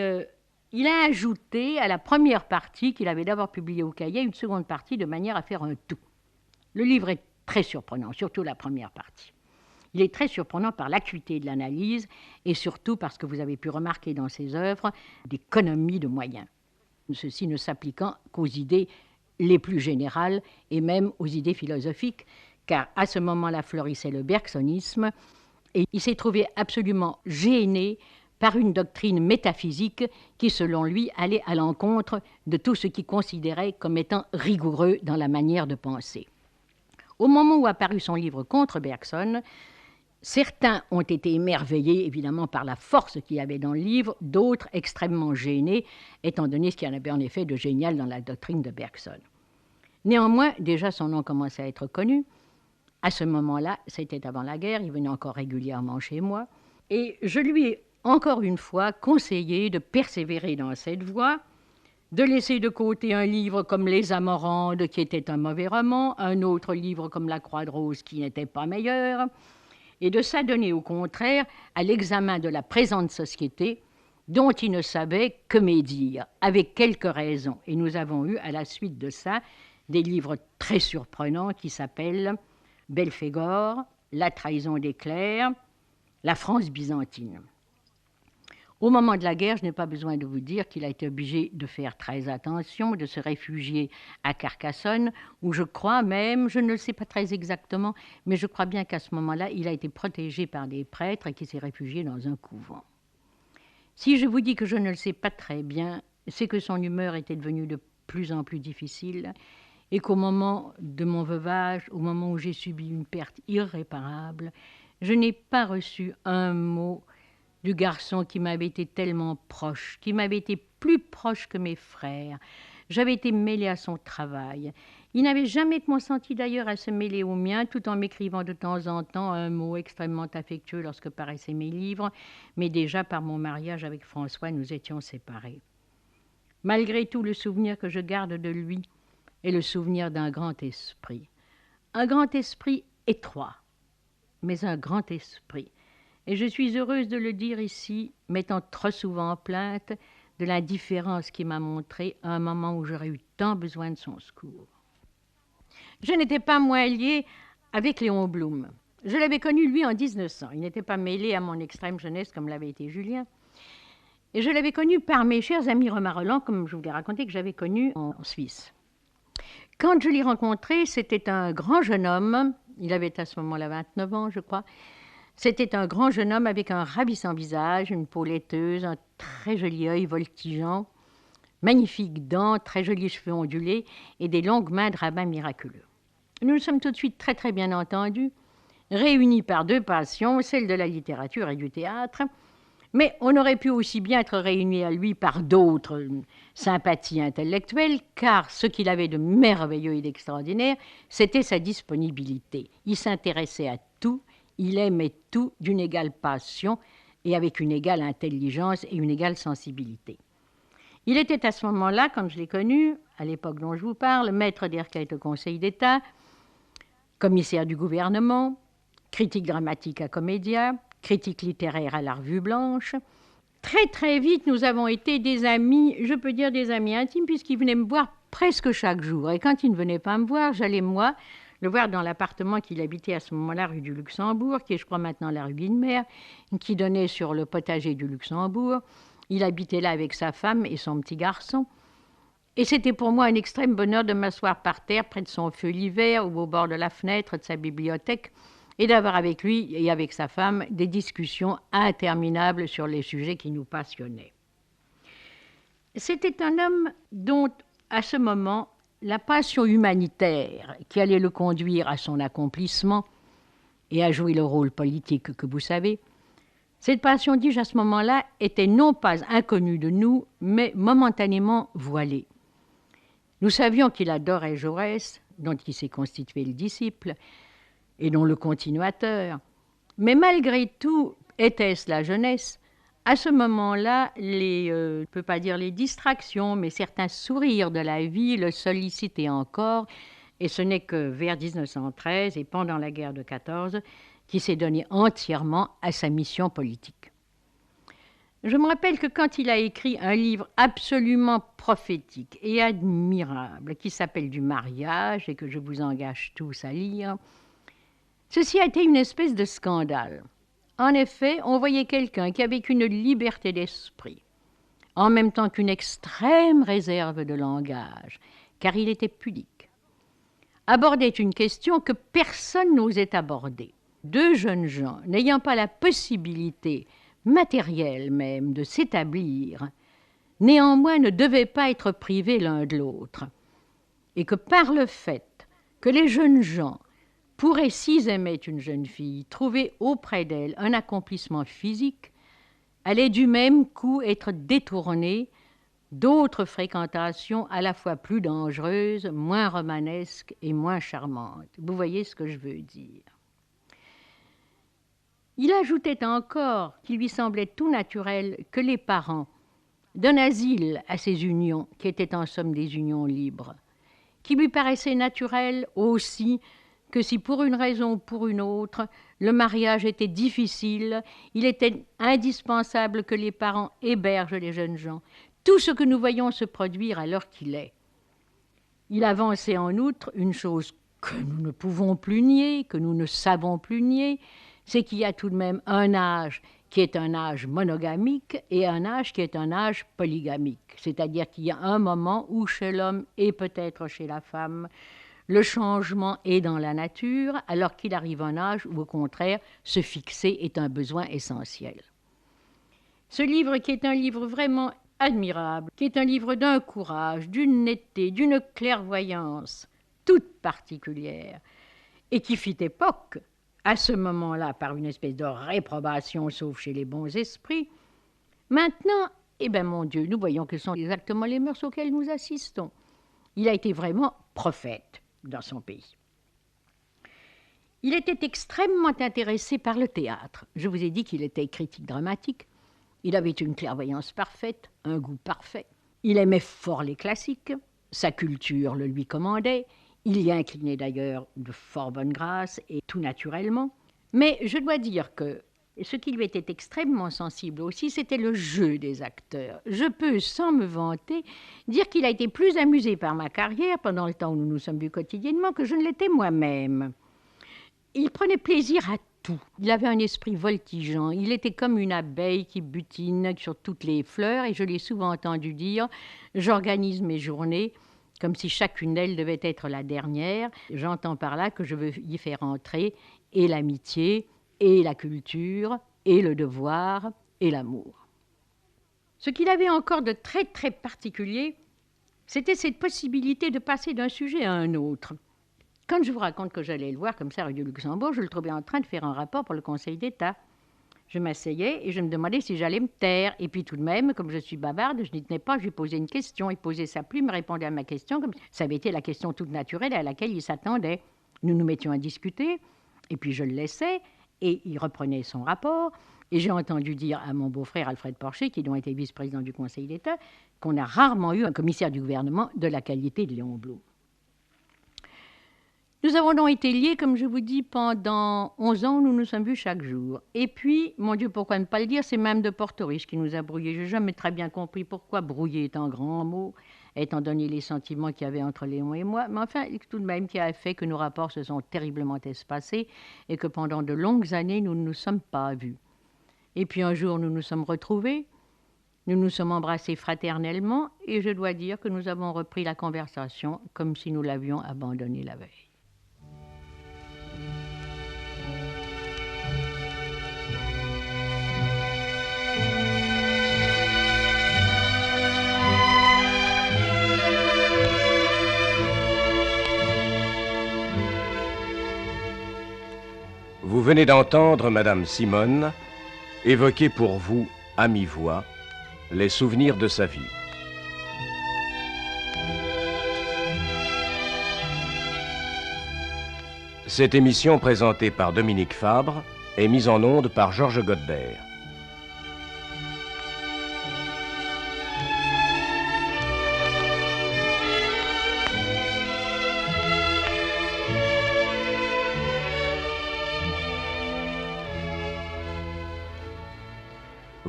il a ajouté à la première partie qu'il avait d'abord publiée au Cahier, une seconde partie de manière à faire un tout. Le livre est très surprenant, surtout la première partie. Il est très surprenant par l'acuité de l'analyse et surtout parce que vous avez pu remarquer dans ses œuvres d'économie de moyens. Ceci ne s'appliquant qu'aux idées les plus générales et même aux idées philosophiques, car à ce moment-là fleurissait le bergsonisme et il s'est trouvé absolument gêné par une doctrine métaphysique qui, selon lui, allait à l'encontre de tout ce qu'il considérait comme étant rigoureux dans la manière de penser. Au moment où apparut son livre contre Bergson, certains ont été émerveillés, évidemment, par la force qu'il y avait dans le livre, d'autres extrêmement gênés, étant donné ce qu'il y en avait en effet de génial dans la doctrine de Bergson. Néanmoins, déjà son nom commençait à être connu. À ce moment-là, c'était avant la guerre, il venait encore régulièrement chez moi, et je lui ai encore une fois conseillé de persévérer dans cette voie, de laisser de côté un livre comme Les Amorandes, qui était un mauvais roman, un autre livre comme La Croix de Rose, qui n'était pas meilleur, et de s'adonner au contraire à l'examen de la présente société dont il ne savait que médire, avec quelques raisons. Et nous avons eu à la suite de ça des livres très surprenants qui s'appellent Belphégor, La trahison des clercs, La France byzantine. Au moment de la guerre, je n'ai pas besoin de vous dire qu'il a été obligé de faire très attention, de se réfugier à Carcassonne, où je crois même, je ne le sais pas très exactement, mais je crois bien qu'à ce moment-là, il a été protégé par des prêtres et qu'il s'est réfugié dans un couvent. Si je vous dis que je ne le sais pas très bien, c'est que son humeur était devenue de plus en plus difficile et qu'au moment de mon veuvage, au moment où j'ai subi une perte irréparable, je n'ai pas reçu un mot du garçon qui m'avait été tellement proche, qui m'avait été plus proche que mes frères. J'avais été mêlée à son travail. Il n'avait jamais consenti d'ailleurs à se mêler aux miens, tout en m'écrivant de temps en temps un mot extrêmement affectueux lorsque paraissaient mes livres, mais déjà par mon mariage avec François, nous étions séparés. Malgré tout, le souvenir que je garde de lui est le souvenir d'un grand esprit. Un grand esprit étroit, mais un grand esprit. Et je suis heureuse de le dire ici, mettant trop souvent en plainte de l'indifférence qu'il m'a montrée à un moment où j'aurais eu tant besoin de son secours. Je n'étais pas moins liée avec Léon Blum. Je l'avais connu, lui, en 1900. Il n'était pas mêlé à mon extrême jeunesse comme l'avait été Julien. Et je l'avais connu par mes chers amis Romain-Roland, comme je vous l'ai raconté, que j'avais connu en Suisse. Quand je l'ai rencontré, c'était un grand jeune homme. Il avait à ce moment-là 29 ans, je crois. C'était un grand jeune homme avec un ravissant visage, une peau laiteuse, un très joli œil voltigeant, magnifiques dents, très jolis cheveux ondulés et des longues mains de rabbin miraculeux. Nous nous sommes tout de suite très très bien entendus, réunis par deux passions, celle de la littérature et du théâtre, mais on aurait pu aussi bien être réunis à lui par d'autres sympathies intellectuelles, car ce qu'il avait de merveilleux et d'extraordinaire, c'était sa disponibilité. Il s'intéressait à tout, il aimait tout d'une égale passion et avec une égale intelligence et une égale sensibilité. Il était à ce moment-là, quand je l'ai connu, à l'époque dont je vous parle, maître des requêtes au Conseil d'État, commissaire du gouvernement, critique dramatique à Comédia, critique littéraire à la Revue Blanche. Très très vite, nous avons été des amis, je peux dire des amis intimes, puisqu'il venait me voir presque chaque jour. Et quand il ne venait pas me voir, j'allais moi le voir dans l'appartement qu'il habitait à ce moment-là, rue du Luxembourg, qui est je crois maintenant la rue Guinemer, qui donnait sur le potager du Luxembourg. Il habitait là avec sa femme et son petit garçon. Et c'était pour moi un extrême bonheur de m'asseoir par terre près de son feu l'hiver ou au bord de la fenêtre de sa bibliothèque et d'avoir avec lui et avec sa femme des discussions interminables sur les sujets qui nous passionnaient. C'était un homme dont, à ce moment, la passion humanitaire qui allait le conduire à son accomplissement et à jouer le rôle politique que vous savez, cette passion, dis-je à ce moment-là, était non pas inconnue de nous, mais momentanément voilée. Nous savions qu'il adorait Jaurès, dont il s'est constitué le disciple, et dont le continuateur. Mais malgré tout, était-ce la jeunesse? À ce moment-là, je ne peux pas dire les distractions, mais certains sourires de la vie le sollicitaient encore, et ce n'est que vers 1913 et pendant la guerre de 14 qu'il s'est donné entièrement à sa mission politique. Je me rappelle que quand il a écrit un livre absolument prophétique et admirable qui s'appelle Du mariage et que je vous engage tous à lire, ceci a été une espèce de scandale. En effet, on voyait quelqu'un qui avait une liberté d'esprit, en même temps qu'une extrême réserve de langage, car il était pudique, abordait une question que personne n'osait aborder. Deux jeunes gens n'ayant pas la possibilité matérielle même de s'établir, néanmoins ne devaient pas être privés l'un de l'autre, et que par le fait que les jeunes gens pourraient, s'ils aimaient une jeune fille, trouver auprès d'elle un accomplissement physique, allaient du même coup être détournés d'autres fréquentations à la fois plus dangereuses, moins romanesques et moins charmantes. Vous voyez ce que je veux dire. Il ajoutait encore qu'il lui semblait tout naturel que les parents donnent asile à ces unions, qui étaient en somme des unions libres, qu'il lui paraissait naturel aussi que si pour une raison ou pour une autre, le mariage était difficile, il était indispensable que les parents hébergent les jeunes gens. Tout ce que nous voyons se produire à l'heure qu'il est. Il avançait en outre une chose que nous ne pouvons plus nier, que nous ne savons plus nier, c'est qu'il y a tout de même un âge qui est un âge monogamique et un âge qui est un âge polygamique. C'est-à-dire qu'il y a un moment où chez l'homme et peut-être chez la femme, le changement est dans la nature, alors qu'il arrive un âge où, au contraire, se fixer est un besoin essentiel. Ce livre, qui est un livre vraiment admirable, qui est un livre d'un courage, d'une netteté, d'une clairvoyance toute particulière, et qui fit époque, à ce moment-là, par une espèce de réprobation, sauf chez les bons esprits. Maintenant, eh bien, mon Dieu, nous voyons que ce sont exactement les mœurs auxquelles nous assistons. Il a été vraiment prophète. dans son pays. Il était extrêmement intéressé par le théâtre. Je vous ai dit qu'il était critique dramatique. Il avait une clairvoyance parfaite, un goût parfait. Il aimait fort les classiques. Sa culture le lui commandait. Il y inclinait d'ailleurs de fort bonne grâce et tout naturellement. Mais je dois dire que ce qui lui était extrêmement sensible aussi, c'était le jeu des acteurs. Je peux, sans me vanter, dire qu'il a été plus amusé par ma carrière pendant le temps où nous nous sommes vus quotidiennement que je ne l'étais moi-même. Il prenait plaisir à tout. Il avait un esprit voltigeant. Il était comme une abeille qui butine sur toutes les fleurs et je l'ai souvent entendu dire « J'organise mes journées comme si chacune d'elles devait être la dernière. J'entends par là que je veux y faire entrer et l'amitié, et la culture, et le devoir, et l'amour. » Ce qu'il avait encore de très, très particulier, c'était cette possibilité de passer d'un sujet à un autre. Quand je vous raconte que j'allais le voir comme ça rue du Luxembourg, je le trouvais en train de faire un rapport pour le Conseil d'État. Je m'asseyais et je me demandais si j'allais me taire. Et puis tout de même, comme je suis bavarde, je n'y tenais pas, je lui posais une question. Il posait sa plume, répondait à ma question, comme ça avait été la question toute naturelle à laquelle il s'attendait. Nous nous mettions à discuter, et puis je le laissais, et il reprenait son rapport. Et j'ai entendu dire à mon beau-frère Alfred Porcher, qui donc était vice-président du Conseil d'État, qu'on a rarement eu un commissaire du gouvernement de la qualité de Léon Blum. Nous avons donc été liés, comme je vous dis, pendant 11 ans, nous nous sommes vus chaque jour. Et puis, mon Dieu, pourquoi ne pas le dire, c'est même de Portoriche qui nous a brouillés. Je n'ai jamais très bien compris pourquoi brouiller est un grand mot, étant donné les sentiments qu'il y avait entre Léon et moi. Mais enfin, tout de même, qui a fait que nos rapports se sont terriblement espacés et que pendant de longues années, nous ne nous sommes pas vus. Et puis un jour, nous nous sommes retrouvés, nous nous sommes embrassés fraternellement et je dois dire que nous avons repris la conversation comme si nous l'avions abandonnée la veille. Vous venez d'entendre Madame Simone évoquer pour vous, à mi-voix, les souvenirs de sa vie. Cette émission présentée par Dominique Fabre est mise en onde par Georges Godbert.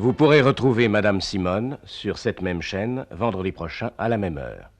Vous pourrez retrouver Madame Simone sur cette même chaîne vendredi prochain à la même heure.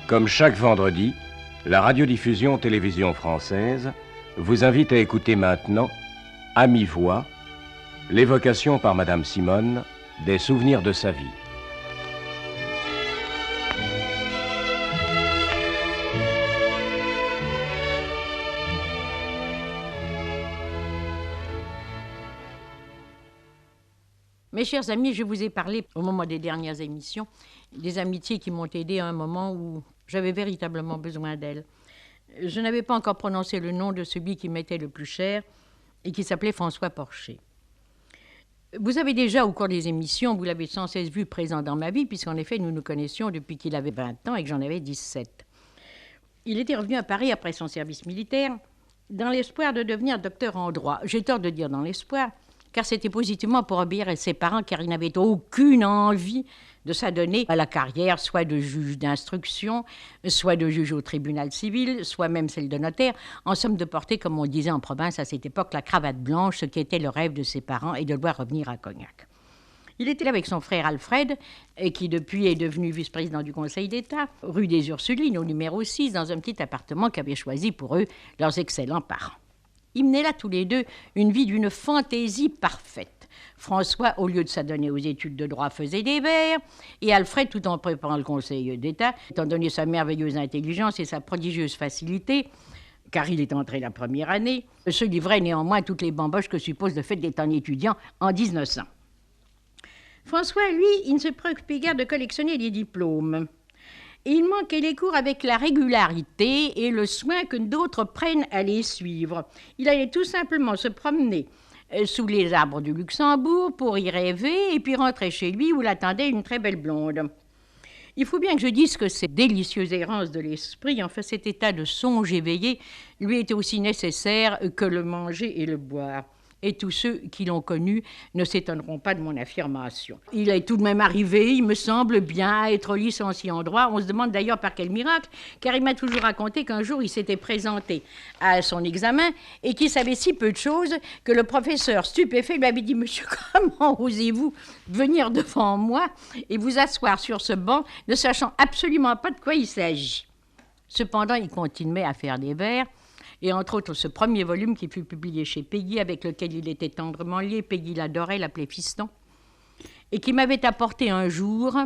Comme chaque vendredi, la radiodiffusion télévision française vous invite à écouter maintenant, à mi-voix, l'évocation par Madame Simone des souvenirs de sa vie. Mes chers amis, je vous ai parlé au moment des dernières émissions des amitiés qui m'ont aidé à un moment où j'avais véritablement besoin d'elles. Je n'avais pas encore prononcé le nom de celui qui m'était le plus cher et qui s'appelait François Porcher. Vous avez déjà, au cours des émissions, vous l'avez sans cesse vu présent dans ma vie, puisqu'en effet, nous nous connaissions depuis qu'il avait 20 ans et que j'en avais 17. Il était revenu à Paris après son service militaire dans l'espoir de devenir docteur en droit. J'ai tort de dire dans l'espoir, car c'était positivement pour obéir à ses parents, car il n'avait aucune envie de s'adonner à la carrière, soit de juge d'instruction, soit de juge au tribunal civil, soit même celle de notaire, en somme de porter, comme on disait en province à cette époque, la cravate blanche, ce qui était le rêve de ses parents, et de devoir revenir à Cognac. Il était là avec son frère Alfred, qui depuis est devenu vice-président du Conseil d'État, rue des Ursulines, au numéro 6, dans un petit appartement qu'avaient choisi pour eux leurs excellents parents. Ils menaient là tous les deux une vie d'une fantaisie parfaite. François, au lieu de s'adonner aux études de droit, faisait des vers, et Alfred, tout en préparant le Conseil d'État, étant donné sa merveilleuse intelligence et sa prodigieuse facilité, car il est entré la première année, se livrait néanmoins à toutes les bamboches que suppose le fait d'être un étudiant en 1900. François, lui, il ne se préoccupait guère de collectionner les diplômes. Et il manquait les cours avec la régularité et le soin que d'autres prennent à les suivre. Il allait tout simplement se promener sous les arbres du Luxembourg pour y rêver et puis rentrer chez lui où l'attendait une très belle blonde. Il faut bien que je dise que ces délicieuses errances de l'esprit, enfin cet état de songe éveillé, lui était aussi nécessaire que le manger et le boire. Et tous ceux qui l'ont connu ne s'étonneront pas de mon affirmation. Il est tout de même arrivé, il me semble bien, à être licencié en droit. On se demande d'ailleurs par quel miracle, car il m'a toujours raconté qu'un jour il s'était présenté à son examen et qu'il savait si peu de choses que le professeur, stupéfait, lui avait dit « Monsieur, comment osez-vous venir devant moi et vous asseoir sur ce banc, ne sachant absolument pas de quoi il s'agit ?» Cependant, il continuait à faire des vers, et entre autres ce premier volume qui fut publié chez Peggy, avec lequel il était tendrement lié. Peggy l'adorait, l'appelait Fiston, et qui m'avait apporté un jour,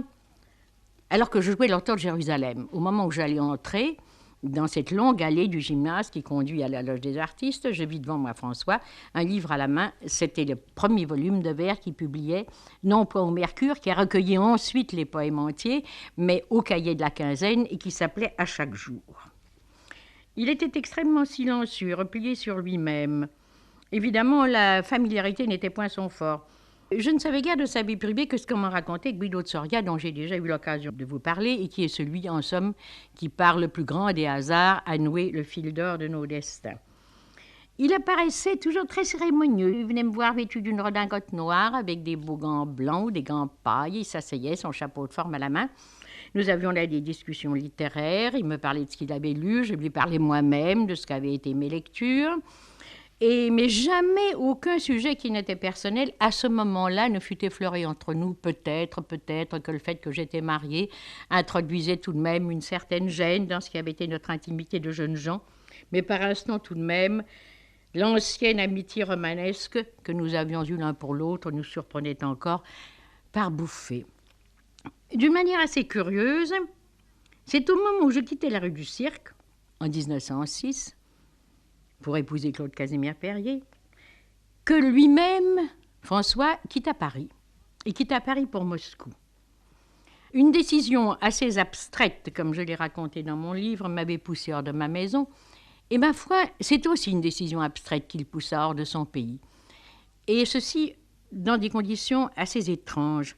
alors que je jouais l'Horteur de Jérusalem, au moment où j'allais entrer dans cette longue allée du gymnase qui conduit à la loge des artistes, je vis devant moi François, un livre à la main. C'était le premier volume de vers qu'il publiait, non point au Mercure, qui a recueilli ensuite les poèmes entiers, mais au Cahier de la Quinzaine, et qui s'appelait « À chaque jour ». Il était extrêmement silencieux, replié sur lui-même. Évidemment, la familiarité n'était point son fort. Je ne savais guère de sa vie privée que ce qu'on m'a raconté Guido de Soria, dont j'ai déjà eu l'occasion de vous parler, et qui est celui, en somme, qui, par le plus grand des hasards, a noué le fil d'or de nos destins. Il apparaissait toujours très cérémonieux. Il venait me voir vêtu d'une redingote noire, avec des beaux gants blancs ou des gants paille. Il s'asseyait, son chapeau de forme à la main. Nous avions là des discussions littéraires, il me parlait de ce qu'il avait lu, je lui parlais moi-même de ce qu'avaient été mes lectures, mais jamais aucun sujet qui n'était personnel, à ce moment-là, ne fut effleuré entre nous. Peut-être que le fait que j'étais mariée introduisait tout de même une certaine gêne dans ce qui avait été notre intimité de jeunes gens, mais par instant tout de même, l'ancienne amitié romanesque que nous avions eue l'un pour l'autre nous surprenait encore par bouffées. D'une manière assez curieuse, c'est au moment où je quittais la rue du Cirque, en 1906, pour épouser Claude Casimir Perrier, que lui-même, François, quitta Paris, et quitta Paris pour Moscou. Une décision assez abstraite, comme je l'ai raconté dans mon livre, m'avait poussé hors de ma maison, et ma foi, c'est aussi une décision abstraite qu'il poussa hors de son pays. Et ceci dans des conditions assez étranges.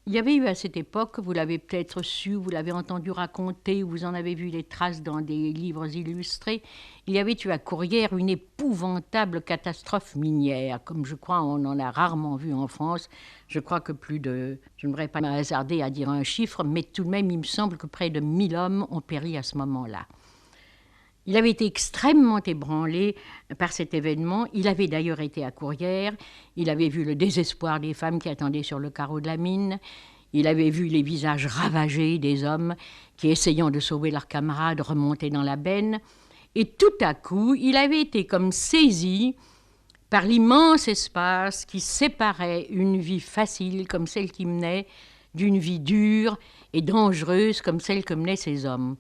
Il y avait eu à cette époque, vous l'avez peut-être su, vous l'avez entendu raconter, vous en avez vu les traces dans des livres illustrés, il y avait eu à Courrières une épouvantable catastrophe minière, comme je crois on en a rarement vu en France. Je crois que je ne voudrais pas m'hasarder à dire un chiffre, mais tout de même il me semble que près de 1000 hommes ont péri à ce moment-là. Il avait été extrêmement ébranlé par cet événement. Il avait d'ailleurs été à Courrières. Il avait vu le désespoir des femmes qui attendaient sur le carreau de la mine. Il avait vu les visages ravagés des hommes qui, essayant de sauver leurs camarades, remontaient dans la benne. Et tout à coup, il avait été comme saisi par l'immense espace qui séparait une vie facile comme celle qu'il menait d'une vie dure et dangereuse comme celle que menaient ces hommes.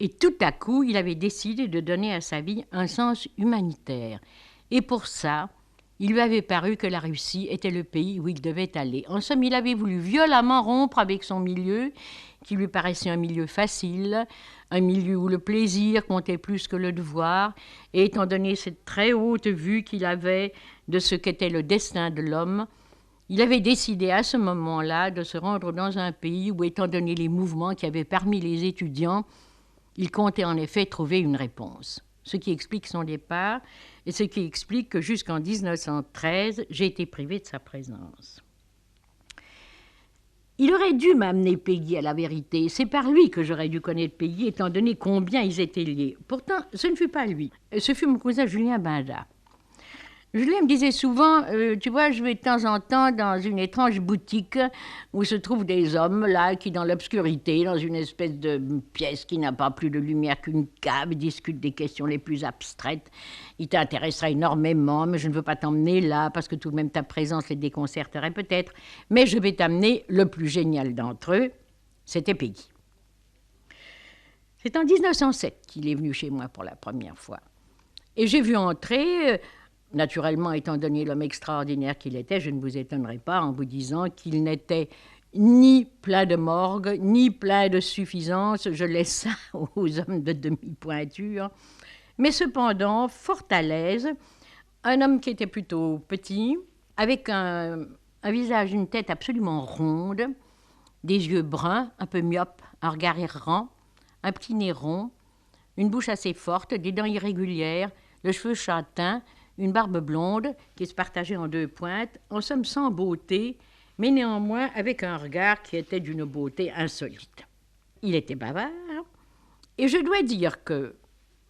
Et tout à coup, il avait décidé de donner à sa vie un sens humanitaire. Et pour ça, il lui avait paru que la Russie était le pays où il devait aller. En somme, il avait voulu violemment rompre avec son milieu, qui lui paraissait un milieu facile, un milieu où le plaisir comptait plus que le devoir. Et étant donné cette très haute vue qu'il avait de ce qu'était le destin de l'homme, il avait décidé à ce moment-là de se rendre dans un pays où, étant donné les mouvements qu'il y avait parmi les étudiants, il comptait en effet trouver une réponse, ce qui explique son départ et ce qui explique que jusqu'en 1913, j'ai été privée de sa présence. Il aurait dû m'amener Peggy à la vérité. C'est par lui que j'aurais dû connaître Peggy, étant donné combien ils étaient liés. Pourtant, ce ne fut pas lui. Ce fut mon cousin Julien Binda. Julien me disait souvent, tu vois, je vais de temps en temps dans une étrange boutique où se trouvent des hommes, là, qui dans l'obscurité, dans une espèce de pièce qui n'a pas plus de lumière qu'une cave, discutent des questions les plus abstraites. Il t'intéressera énormément, mais je ne veux pas t'emmener là, parce que tout de même ta présence les déconcerterait peut-être. Mais je vais t'amener le plus génial d'entre eux, c'était Peggy. C'est en 1907 qu'il est venu chez moi pour la première fois. Et j'ai vu entrer... Naturellement, étant donné l'homme extraordinaire qu'il était, je ne vous étonnerai pas en vous disant qu'il n'était ni plein de morgue, ni plein de suffisance. Je laisse ça aux hommes de demi-pointure. Mais cependant, fort à l'aise, un homme qui était plutôt petit, avec un visage, une tête absolument ronde, des yeux bruns, un peu myopes, un regard errant, un petit nez rond, une bouche assez forte, des dents irrégulières, le cheveu châtain, une barbe blonde qui se partageait en deux pointes, en somme sans beauté, mais néanmoins avec un regard qui était d'une beauté insolite. Il était bavard, et je dois dire que,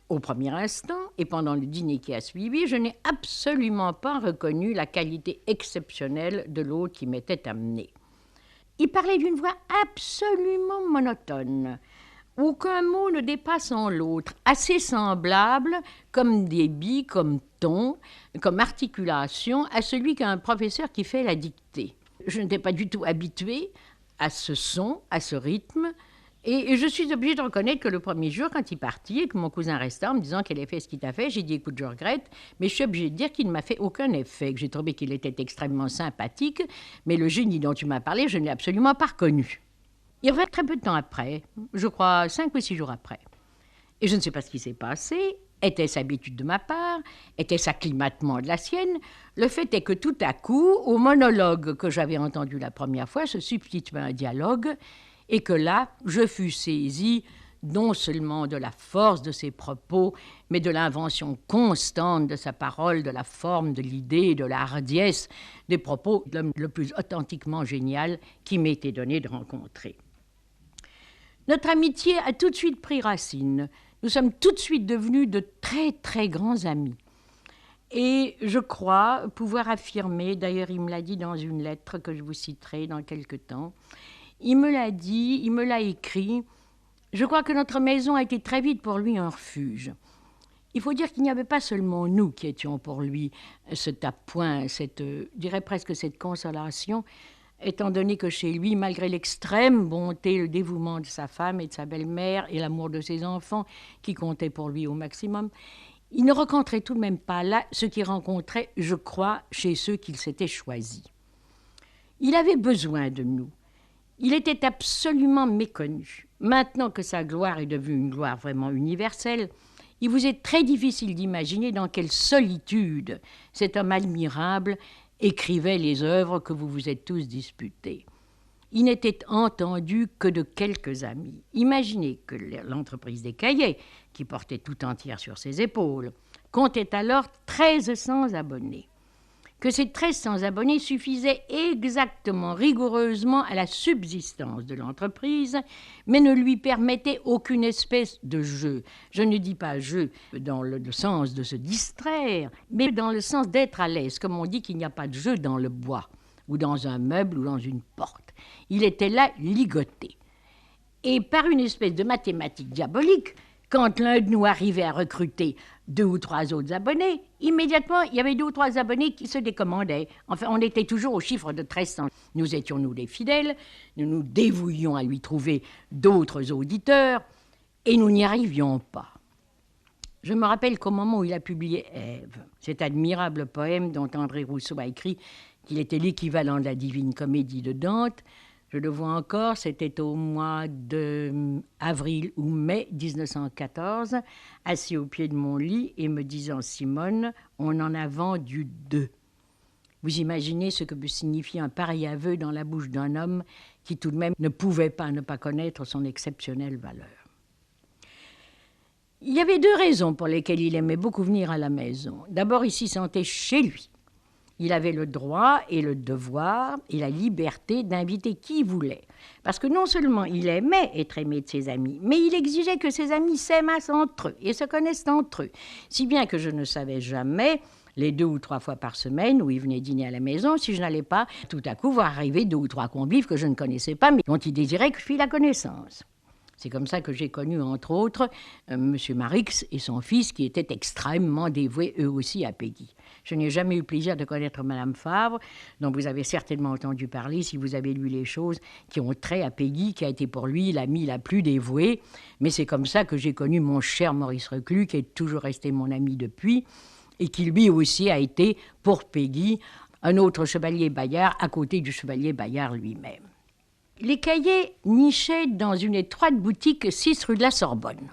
au premier instant, et pendant le dîner qui a suivi, je n'ai absolument pas reconnu la qualité exceptionnelle de l'hôte qui m'était amené. Il parlait d'une voix absolument monotone. Aucun mot ne dépassant l'autre, assez semblable, comme débit, comme ton, comme articulation, à celui qu'un professeur qui fait la dictée. Je n'étais pas du tout habituée à ce son, à ce rythme, et je suis obligée de reconnaître que le premier jour, quand il partit, et que mon cousin restait en me disant quel effet ce qu'il t'a fait, j'ai dit écoute, je regrette, mais je suis obligée de dire qu'il ne m'a fait aucun effet, que j'ai trouvé qu'il était extrêmement sympathique, mais le génie dont tu m'as parlé, je ne l'ai absolument pas reconnu. Il revint très peu de temps après, je crois 5 ou 6 jours après. Et je ne sais pas ce qui s'est passé. Était-ce habitude de ma part? Était-ce acclimatement de la sienne? Le fait est que tout à coup, au monologue que j'avais entendu la première fois, se substitua un dialogue, et que là, je fus saisie non seulement de la force de ses propos, mais de l'invention constante de sa parole, de la forme, de l'idée, de la hardiesse, des propos de l'homme le plus authentiquement génial qui m'ait été donné de rencontrer. Notre amitié a tout de suite pris racine. Nous sommes tout de suite devenus de très, très grands amis. Et je crois pouvoir affirmer, d'ailleurs il me l'a dit dans une lettre que je vous citerai dans quelque temps, il me l'a dit, il me l'a écrit, je crois que notre maison a été très vite pour lui un refuge. Il faut dire qu'il n'y avait pas seulement nous qui étions pour lui cet appoint, je dirais presque cette consolation, étant donné que chez lui, malgré l'extrême bonté, le dévouement de sa femme et de sa belle-mère et l'amour de ses enfants, qui comptaient pour lui au maximum, il ne rencontrait tout de même pas là ce qu'il rencontrait, je crois, chez ceux qu'il s'était choisis. Il avait besoin de nous. Il était absolument méconnu. Maintenant que sa gloire est devenue une gloire vraiment universelle, il vous est très difficile d'imaginer dans quelle solitude cet homme admirable écrivait les œuvres que vous vous êtes tous disputées. Il n'était entendu que de quelques amis. Imaginez que l'entreprise des Cahiers, qui portait tout entière sur ses épaules, comptait alors 1300 abonnés. Que ces 1300 abonnés suffisaient exactement, rigoureusement à la subsistance de l'entreprise, mais ne lui permettaient aucune espèce de jeu. Je ne dis pas jeu dans le sens de se distraire, mais dans le sens d'être à l'aise, comme on dit qu'il n'y a pas de jeu dans le bois, ou dans un meuble, ou dans une porte. Il était là ligoté. Et par une espèce de mathématique diabolique, quand l'un de nous arrivait à recruter 2 ou 3 autres abonnés, immédiatement, il y avait 2 ou 3 abonnés qui se décommandaient. Enfin, on était toujours au chiffre de 1300. Nous étions, nous, des fidèles, nous nous dévouions à lui trouver d'autres auditeurs, et nous n'y arrivions pas. Je me rappelle qu'au moment où il a publié Ève, cet admirable poème dont André Rousseau a écrit qu'il était l'équivalent de la Divine Comédie de Dante, je le vois encore, c'était au mois d'avril ou mai 1914, assis au pied de mon lit et me disant « Simone, on en a vendu 2 ». Vous imaginez ce que peut signifier un pareil aveu dans la bouche d'un homme qui tout de même ne pouvait pas ne pas connaître son exceptionnelle valeur. Il y avait 2 raisons pour lesquelles il aimait beaucoup venir à la maison. D'abord, il s'y sentait chez lui. Il avait le droit et le devoir et la liberté d'inviter qui voulait. Parce que non seulement il aimait être aimé de ses amis, mais il exigeait que ses amis s'aimassent entre eux et se connaissent entre eux. Si bien que je ne savais jamais les 2 ou 3 fois par semaine où il venait dîner à la maison. Si je n'allais pas, tout à coup, voir arriver 2 ou 3 convives que je ne connaissais pas, mais dont il désirait que je fît la connaissance. C'est comme ça que j'ai connu, entre autres, M. Marix et son fils, qui étaient extrêmement dévoués, eux aussi, à Péguy. Je n'ai jamais eu le plaisir de connaître Mme Favre, dont vous avez certainement entendu parler si vous avez lu les choses qui ont trait à Péguy, qui a été pour lui l'amie la plus dévouée. Mais c'est comme ça que j'ai connu mon cher Maurice Reclus, qui est toujours resté mon ami depuis, et qui lui aussi a été, pour Péguy, un autre chevalier Bayard, à côté du chevalier Bayard lui-même. Les cahiers nichaient dans une étroite boutique 6 rue de la Sorbonne.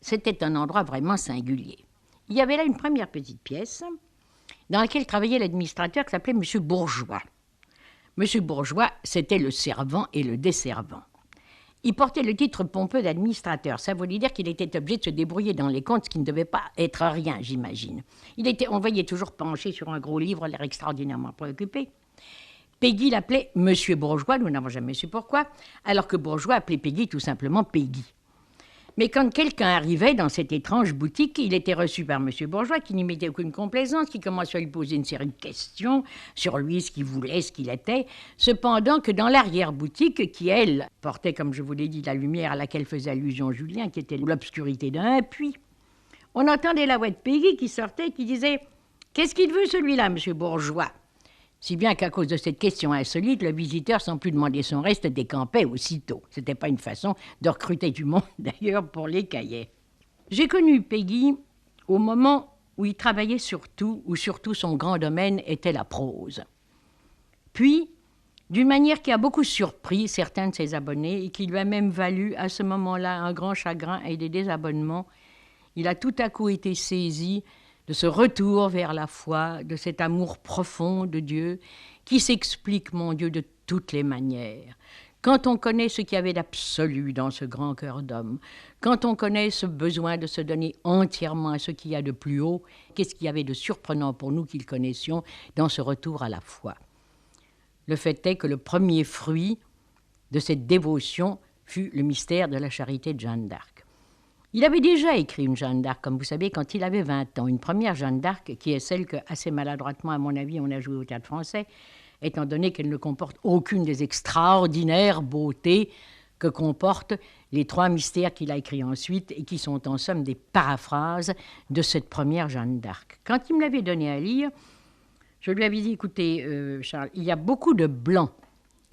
C'était un endroit vraiment singulier. Il y avait là une première petite pièce dans laquelle travaillait l'administrateur qui s'appelait M. Bourgeois. M. Bourgeois, c'était le servant et le desservant. Il portait le titre pompeux d'administrateur. Ça voulait dire qu'il était obligé de se débrouiller dans les comptes, ce qui ne devait pas être rien, j'imagine. On voyait toujours penché sur un gros livre, l'air extraordinairement préoccupé. Péguy l'appelait Monsieur Bourgeois, nous n'avons jamais su pourquoi, alors que Bourgeois appelait Péguy tout simplement Péguy. Mais quand quelqu'un arrivait dans cette étrange boutique, il était reçu par Monsieur Bourgeois, qui n'y mettait aucune complaisance, qui commençait à lui poser une série de questions sur lui, ce qu'il voulait, ce qu'il était. Cependant que dans l'arrière-boutique, qui, elle, portait, comme je vous l'ai dit, la lumière à laquelle faisait allusion Julien, qui était l'obscurité d'un puits, on entendait la voix de Péguy qui sortait, qui disait « Qu'est-ce qu'il veut celui-là, Monsieur Bourgeois ?» Si bien qu'à cause de cette question insolite, le visiteur, sans plus demander son reste, décampait aussitôt. Ce n'était pas une façon de recruter du monde, d'ailleurs, pour les cahiers. J'ai connu Péguy au moment où il travaillait surtout, où surtout son grand domaine était la prose. Puis, d'une manière qui a beaucoup surpris certains de ses abonnés et qui lui a même valu, à ce moment-là, un grand chagrin et des désabonnements, il a tout à coup été saisi de ce retour vers la foi, de cet amour profond de Dieu, qui s'explique, mon Dieu, de toutes les manières. Quand on connaît ce qu'il y avait d'absolu dans ce grand cœur d'homme, quand on connaît ce besoin de se donner entièrement à ce qu'il y a de plus haut, qu'est-ce qu'il y avait de surprenant pour nous qui le connaissions dans ce retour à la foi? Le fait est que le premier fruit de cette dévotion fut le mystère de la charité de Jeanne d'Arc. Il avait déjà écrit une Jeanne d'Arc, comme vous savez, quand il avait 20 ans. Une première Jeanne d'Arc, qui est celle que, assez maladroitement, à mon avis, on a joué au Théâtre Français, étant donné qu'elle ne comporte aucune des extraordinaires beautés que comportent les 3 mystères qu'il a écrits ensuite et qui sont en somme des paraphrases de cette première Jeanne d'Arc. Quand il me l'avait donné à lire, je lui avais dit, écoutez, Charles, il y a beaucoup de blancs.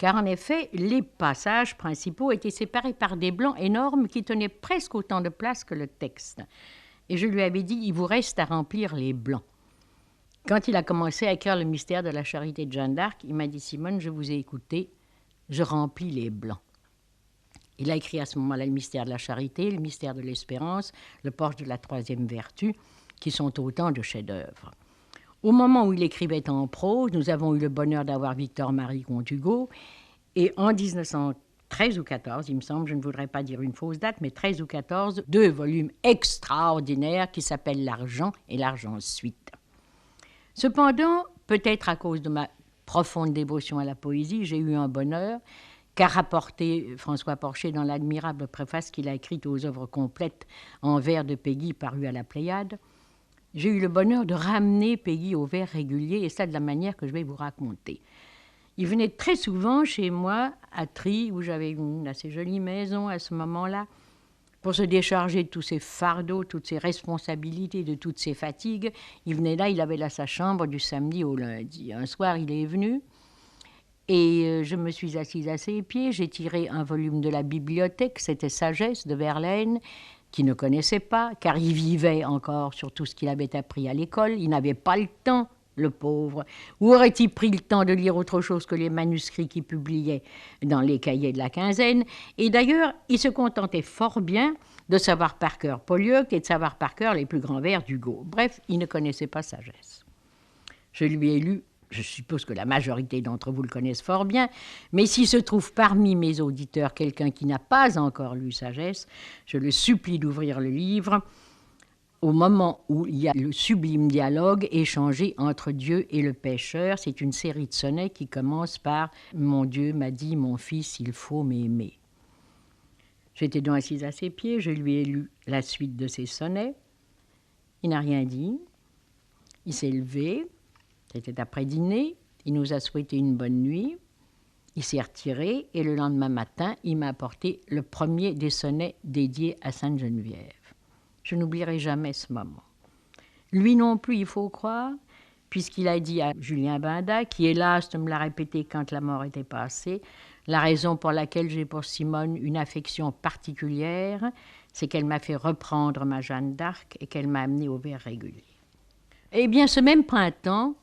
Car en effet, les passages principaux étaient séparés par des blancs énormes qui tenaient presque autant de place que le texte. Et je lui avais dit, il vous reste à remplir les blancs. Quand il a commencé à écrire le mystère de la charité de Jeanne d'Arc, il m'a dit, Simone, je vous ai écouté, je remplis les blancs. Il a écrit à ce moment-là le mystère de la charité, le mystère de l'espérance, le porche de la 3e vertu, qui sont autant de chefs-d'œuvre. Au moment où il écrivait en prose, nous avons eu le bonheur d'avoir Victor-Marie Comte Hugo, et en 1913 ou 14, il me semble, je ne voudrais pas dire une fausse date, mais 13 ou 14, 2 volumes extraordinaires qui s'appellent L'Argent et L'Argent Suite. Cependant, peut-être à cause de ma profonde dévotion à la poésie, j'ai eu un bonheur qu'a rapporté François Porcher dans l'admirable préface qu'il a écrite aux œuvres complètes en vers de Péguy parues à la Pléiade. J'ai eu le bonheur de ramener Péguy au vers régulier, et ça de la manière que je vais vous raconter. Il venait très souvent chez moi, à Trie, où j'avais une assez jolie maison à ce moment-là, pour se décharger de tous ses fardeaux, toutes ses responsabilités, de toutes ses fatigues. Il venait là, il avait là sa chambre du samedi au lundi. Un soir, il est venu, et je me suis assise à ses pieds. J'ai tiré un volume de la bibliothèque, c'était Sagesse de Verlaine, qui ne connaissait pas, car il vivait encore sur tout ce qu'il avait appris à l'école. Il n'avait pas le temps, le pauvre. Où aurait-il pris le temps de lire autre chose que les manuscrits qu'il publiait dans les cahiers de la quinzaine? Et d'ailleurs, il se contentait fort bien de savoir par cœur Polyeucte et de savoir par cœur les plus grands vers d'Hugo. Bref, il ne connaissait pas Sagesse. Je lui ai lu, je suppose que la majorité d'entre vous le connaissent fort bien, mais s'il se trouve parmi mes auditeurs quelqu'un qui n'a pas encore lu Sagesse, je le supplie d'ouvrir le livre au moment où il y a le sublime dialogue échangé entre Dieu et le pécheur. C'est une série de sonnets qui commence par « Mon Dieu m'a dit, mon fils, il faut m'aimer ». J'étais donc assise à ses pieds, je lui ai lu la suite de ses sonnets. Il n'a rien dit. Il s'est levé, c'était après dîner, il nous a souhaité une bonne nuit, il s'est retiré et le lendemain matin, il m'a apporté le premier des sonnets dédiés à Sainte-Geneviève. Je n'oublierai jamais ce moment. Lui non plus, il faut croire, puisqu'il a dit à Julien Binda, qui hélas me l'a répété quand la mort était passée, la raison pour laquelle j'ai pour Simone une affection particulière, c'est qu'elle m'a fait reprendre ma Jeanne d'Arc et qu'elle m'a amenée au vers régulier. Eh bien, ce même printemps,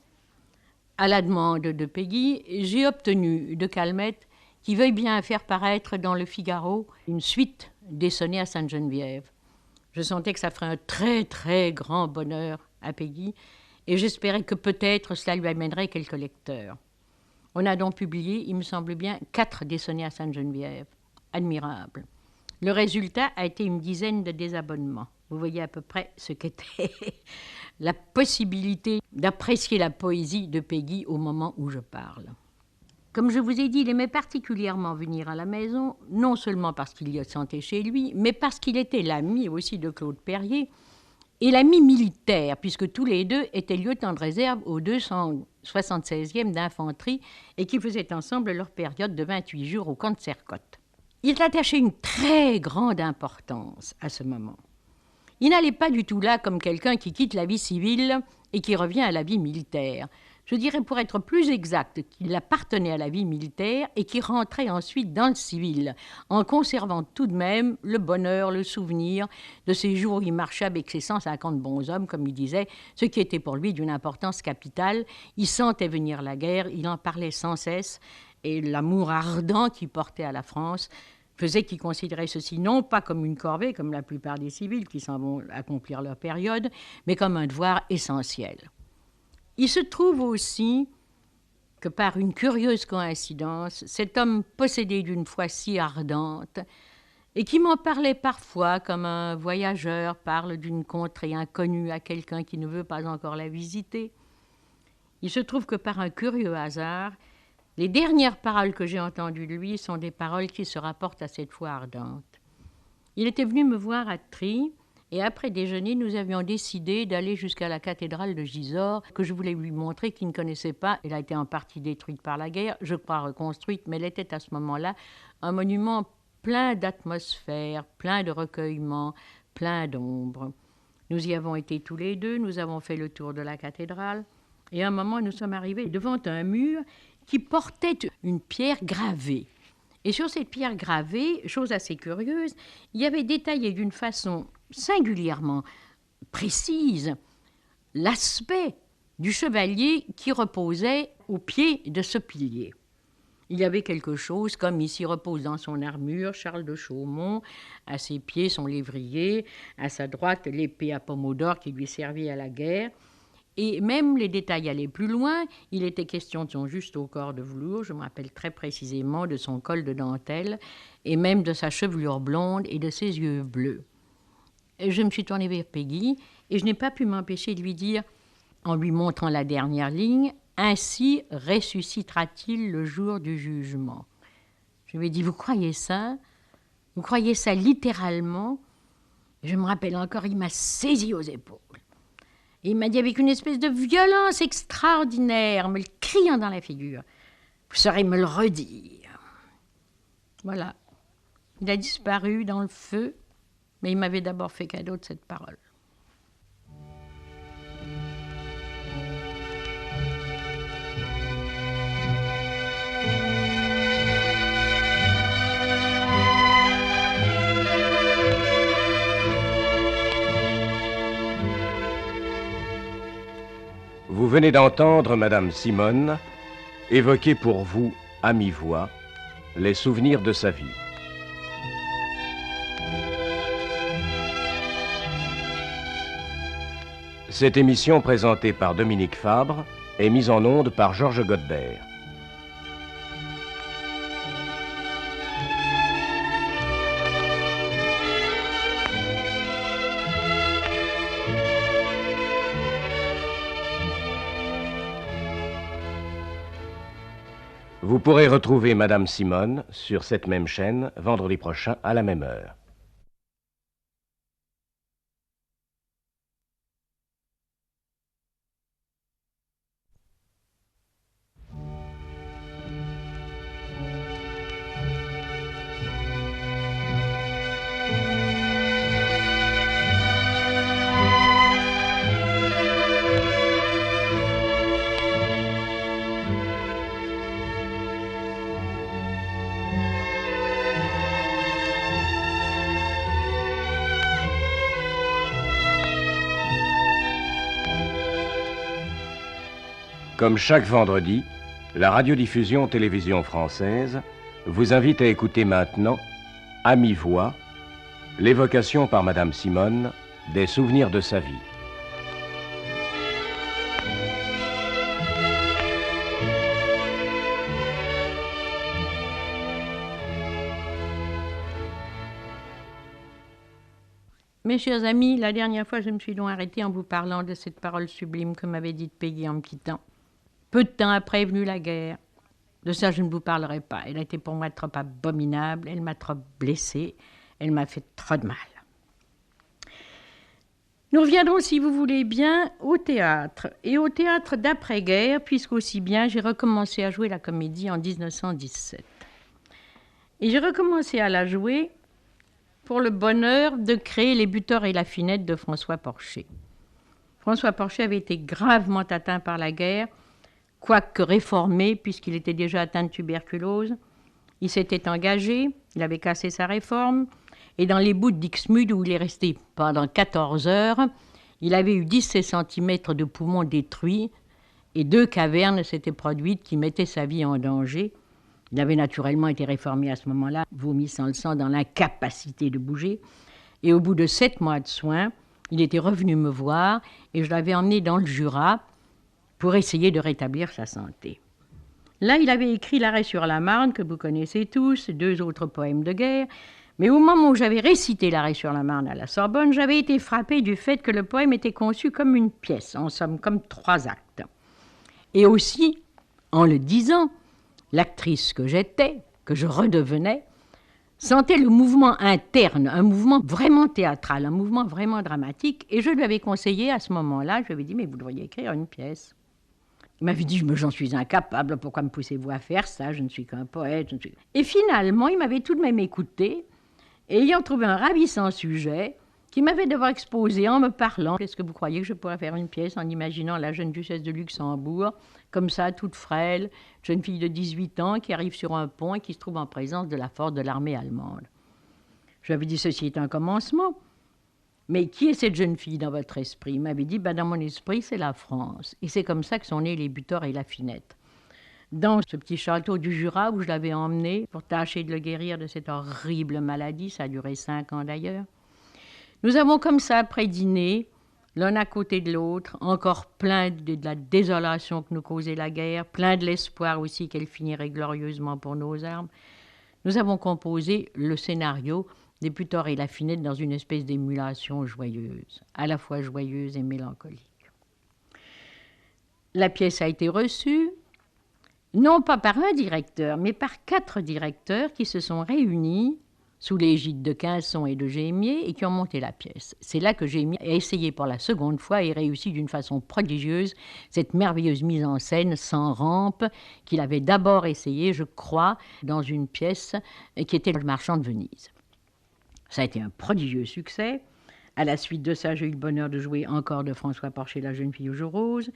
à la demande de Peggy, j'ai obtenu de Calmette qu'il veuille bien faire paraître dans le Figaro une suite des sonnets à Sainte-Geneviève. Je sentais que ça ferait un très, très grand bonheur à Peggy et j'espérais que peut-être cela lui amènerait quelques lecteurs. On a donc publié, il me semble bien, 4 des sonnets à Sainte-Geneviève. Admirable. Le résultat a été une dizaine de désabonnements. Vous voyez à peu près ce qu'était la possibilité d'apprécier la poésie de Peggy au moment où je parle. Comme je vous ai dit, il aimait particulièrement venir à la maison, non seulement parce qu'il y sentait chez lui, mais parce qu'il était l'ami aussi de Claude Perrier et l'ami militaire, puisque tous les deux étaient lieutenants de réserve au 276e d'infanterie et qui faisaient ensemble leur période de 28 jours au camp de Sercotte. Il attachait une très grande importance à ce moment. Il n'allait pas du tout là comme quelqu'un qui quitte la vie civile et qui revient à la vie militaire. Je dirais pour être plus exact qu'il appartenait à la vie militaire et qui rentrait ensuite dans le civil, en conservant tout de même le bonheur, le souvenir de ces jours où il marchait avec ses 150 bonshommes, comme il disait, ce qui était pour lui d'une importance capitale. Il sentait venir la guerre, il en parlait sans cesse, et l'amour ardent qu'il portait à la France faisait qu'il considérait ceci non pas comme une corvée, comme la plupart des civils qui s'en vont accomplir leur période, mais comme un devoir essentiel. Il se trouve aussi que par une curieuse coïncidence, cet homme possédé d'une foi si ardente et qui m'en parlait parfois comme un voyageur parle d'une contrée inconnue à quelqu'un qui ne veut pas encore la visiter, il se trouve que par un curieux hasard, les dernières paroles que j'ai entendues de lui sont des paroles qui se rapportent à cette foi ardente. Il était venu me voir à Trie, et après déjeuner, nous avions décidé d'aller jusqu'à la cathédrale de Gisors, que je voulais lui montrer, qu'il ne connaissait pas. Elle a été en partie détruite par la guerre, je crois reconstruite, mais elle était à ce moment-là un monument plein d'atmosphère, plein de recueillement, plein d'ombre. Nous y avons été tous les deux, nous avons fait le tour de la cathédrale, et à un moment, nous sommes arrivés devant un mur qui portait une pierre gravée. Et sur cette pierre gravée, chose assez curieuse, il y avait détaillé d'une façon singulièrement précise l'aspect du chevalier qui reposait au pied de ce pilier. Il y avait quelque chose comme ici repose dans son armure Charles de Chaumont, à ses pieds son lévrier, à sa droite l'épée à pommeau d'or qui lui servit à la guerre. Et même les détails allaient plus loin. Il était question de son juste au corps de velours, je me rappelle très précisément de son col de dentelle, et même de sa chevelure blonde et de ses yeux bleus. Et je me suis tournée vers Peggy, et je n'ai pas pu m'empêcher de lui dire, en lui montrant la dernière ligne, « Ainsi ressuscitera-t-il le jour du jugement ». Je lui ai dit, « Vous croyez ça ? Vous croyez ça littéralement ?» Je me rappelle encore, il m'a saisi aux épaules. Et il m'a dit avec une espèce de violence extraordinaire, me le criant dans la figure, « Vous saurez me le redire. » Voilà. Il a disparu dans le feu, mais il m'avait d'abord fait cadeau de cette parole. Vous venez d'entendre Madame Simone évoquer pour vous, à mi-voix, les souvenirs de sa vie. Cette émission présentée par Dominique Fabre est mise en onde par Georges Godbert. Vous pourrez retrouver Madame Simone sur cette même chaîne vendredi prochain à la même heure. Comme chaque vendredi, la radiodiffusion télévision française vous invite à écouter maintenant, à mi-voix, l'évocation par Madame Simone des souvenirs de sa vie. Mes chers amis, la dernière fois, je me suis donc arrêtée en vous parlant de cette parole sublime que m'avait dite Peggy en me quittant. Peu de temps après est venue la guerre. De ça, je ne vous parlerai pas. Elle a été pour moi trop abominable, elle m'a trop blessée, elle m'a fait trop de mal. Nous reviendrons, si vous voulez bien, au théâtre. Et au théâtre d'après-guerre, puisqu'aussi bien j'ai recommencé à jouer la comédie en 1917. Et j'ai recommencé à la jouer pour le bonheur de créer Les Butors et la Finette de François Porcher. François Porcher avait été gravement atteint par la guerre, quoique réformé, puisqu'il était déjà atteint de tuberculose. Il s'était engagé, il avait cassé sa réforme, et dans les bouts de Dixmude, où il est resté pendant 14 heures, il avait eu 17 cm de poumons détruits, et 2 cavernes s'étaient produites qui mettaient sa vie en danger. Il avait naturellement été réformé à ce moment-là, vomissant le sang dans l'incapacité de bouger. Et au bout de 7 mois de soins, il était revenu me voir et je l'avais emmené dans le Jura pour essayer de rétablir sa santé. Là, il avait écrit L'Arrêt sur la Marne, que vous connaissez tous, 2 autres poèmes de guerre. Mais au moment où j'avais récité L'Arrêt sur la Marne à la Sorbonne, j'avais été frappée du fait que le poème était conçu comme une pièce, en somme comme 3 actes. Et aussi, en le disant, l'actrice que j'étais, que je redevenais, sentait le mouvement interne, un mouvement vraiment théâtral, un mouvement vraiment dramatique. Et je lui avais conseillé à ce moment-là, je lui avais dit, mais vous devriez écrire une pièce. Il m'avait dit, j'en suis incapable, pourquoi me poussez-vous à faire ça? Je ne suis qu'un poète. Et finalement, il m'avait tout de même écouté, et ayant trouvé un ravissant sujet, qui m'avait d'abord exposé en me parlant. Est-ce que vous croyez que je pourrais faire une pièce en imaginant la jeune duchesse de Luxembourg, comme ça, toute frêle, jeune fille de 18 ans, qui arrive sur un pont et qui se trouve en présence de la force de l'armée allemande? Je lui avais dit, ceci est un commencement. Mais qui est cette jeune fille dans votre esprit? Il m'avait dit, dans mon esprit, c'est la France. Et c'est comme ça que sont nés Les Butors et la Finette. Dans ce petit château du Jura où je l'avais emmené pour tâcher de le guérir de cette horrible maladie, ça a duré 5 ans d'ailleurs. Nous avons comme ça, après dîner, l'un à côté de l'autre, encore plein de la désolation que nous causait la guerre, plein de l'espoir aussi qu'elle finirait glorieusement pour nos armes, nous avons composé le scénario des Butors et la Finette dans une espèce d'émulation joyeuse, à la fois joyeuse et mélancolique. La pièce a été reçue, non pas par un directeur, mais par 4 directeurs qui se sont réunis sous l'égide de Quinson et de Gémier, et qui ont monté la pièce. C'est là que Gémier a essayé pour la seconde fois et réussi d'une façon prodigieuse cette merveilleuse mise en scène sans rampe qu'il avait d'abord essayé, je crois, dans une pièce qui était Le Marchand de Venise. Ça a été un prodigieux succès. À la suite de ça, j'ai eu le bonheur de jouer encore de François Porcher, La jeune fille aux joues roses.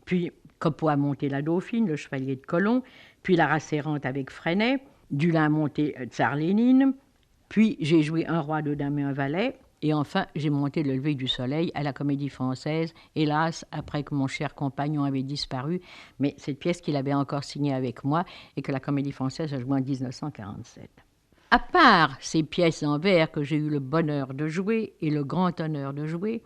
Puis Copeau a monté La Dauphine, Le Chevalier de Colomb. Puis La Race errante avec Freinet. Dulin a monté Tsar Lénine. Puis j'ai joué Un roi, 2 dames et un valet. Et enfin, j'ai monté Le lever du soleil à la Comédie Française, hélas, après que mon cher compagnon avait disparu. Mais cette pièce qu'il avait encore signée avec moi et que la Comédie Française a jouée en 1947. À part ces pièces en vers que j'ai eu le bonheur de jouer et le grand honneur de jouer,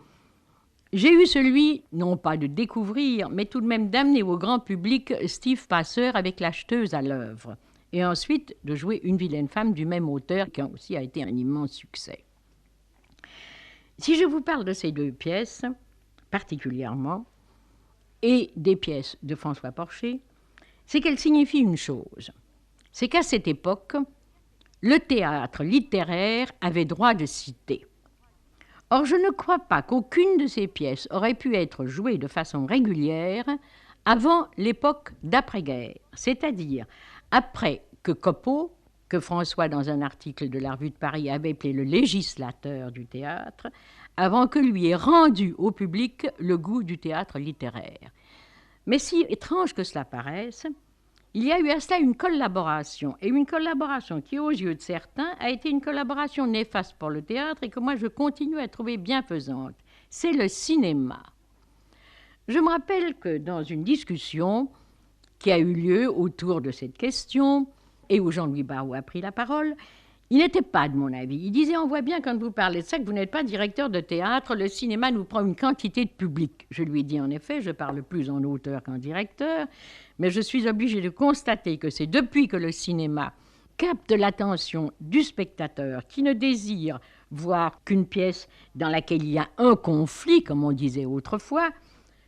j'ai eu celui, non pas de découvrir, mais tout de même d'amener au grand public Steve Passeur avec L'acheteuse à l'œuvre, et ensuite de jouer Une vilaine femme du même auteur, qui aussi a été un immense succès. Si je vous parle de ces 2 pièces, particulièrement, et des pièces de François Porcher, c'est qu'elles signifient une chose, c'est qu'à cette époque, le théâtre littéraire avait droit de citer. Or, je ne crois pas qu'aucune de ces pièces aurait pu être jouée de façon régulière avant l'époque d'après-guerre, c'est-à-dire après que Copeau, que François, dans un article de la Revue de Paris, avait appelé le législateur du théâtre, avant que lui ait rendu au public le goût du théâtre littéraire. Mais si étrange que cela paraisse, il y a eu à cela une collaboration, et une collaboration qui, aux yeux de certains, a été une collaboration néfaste pour le théâtre et que moi je continue à trouver bienfaisante. C'est le cinéma. Je me rappelle que dans une discussion qui a eu lieu autour de cette question, et où Jean-Louis Barrault a pris la parole, il n'était pas de mon avis. Il disait, on voit bien quand vous parlez de ça que vous n'êtes pas directeur de théâtre, le cinéma nous prend une quantité de public. Je lui ai dit, en effet, je parle plus en auteur qu'en directeur, mais je suis obligé de constater que c'est depuis que le cinéma capte l'attention du spectateur qui ne désire voir qu'une pièce dans laquelle il y a un conflit, comme on disait autrefois,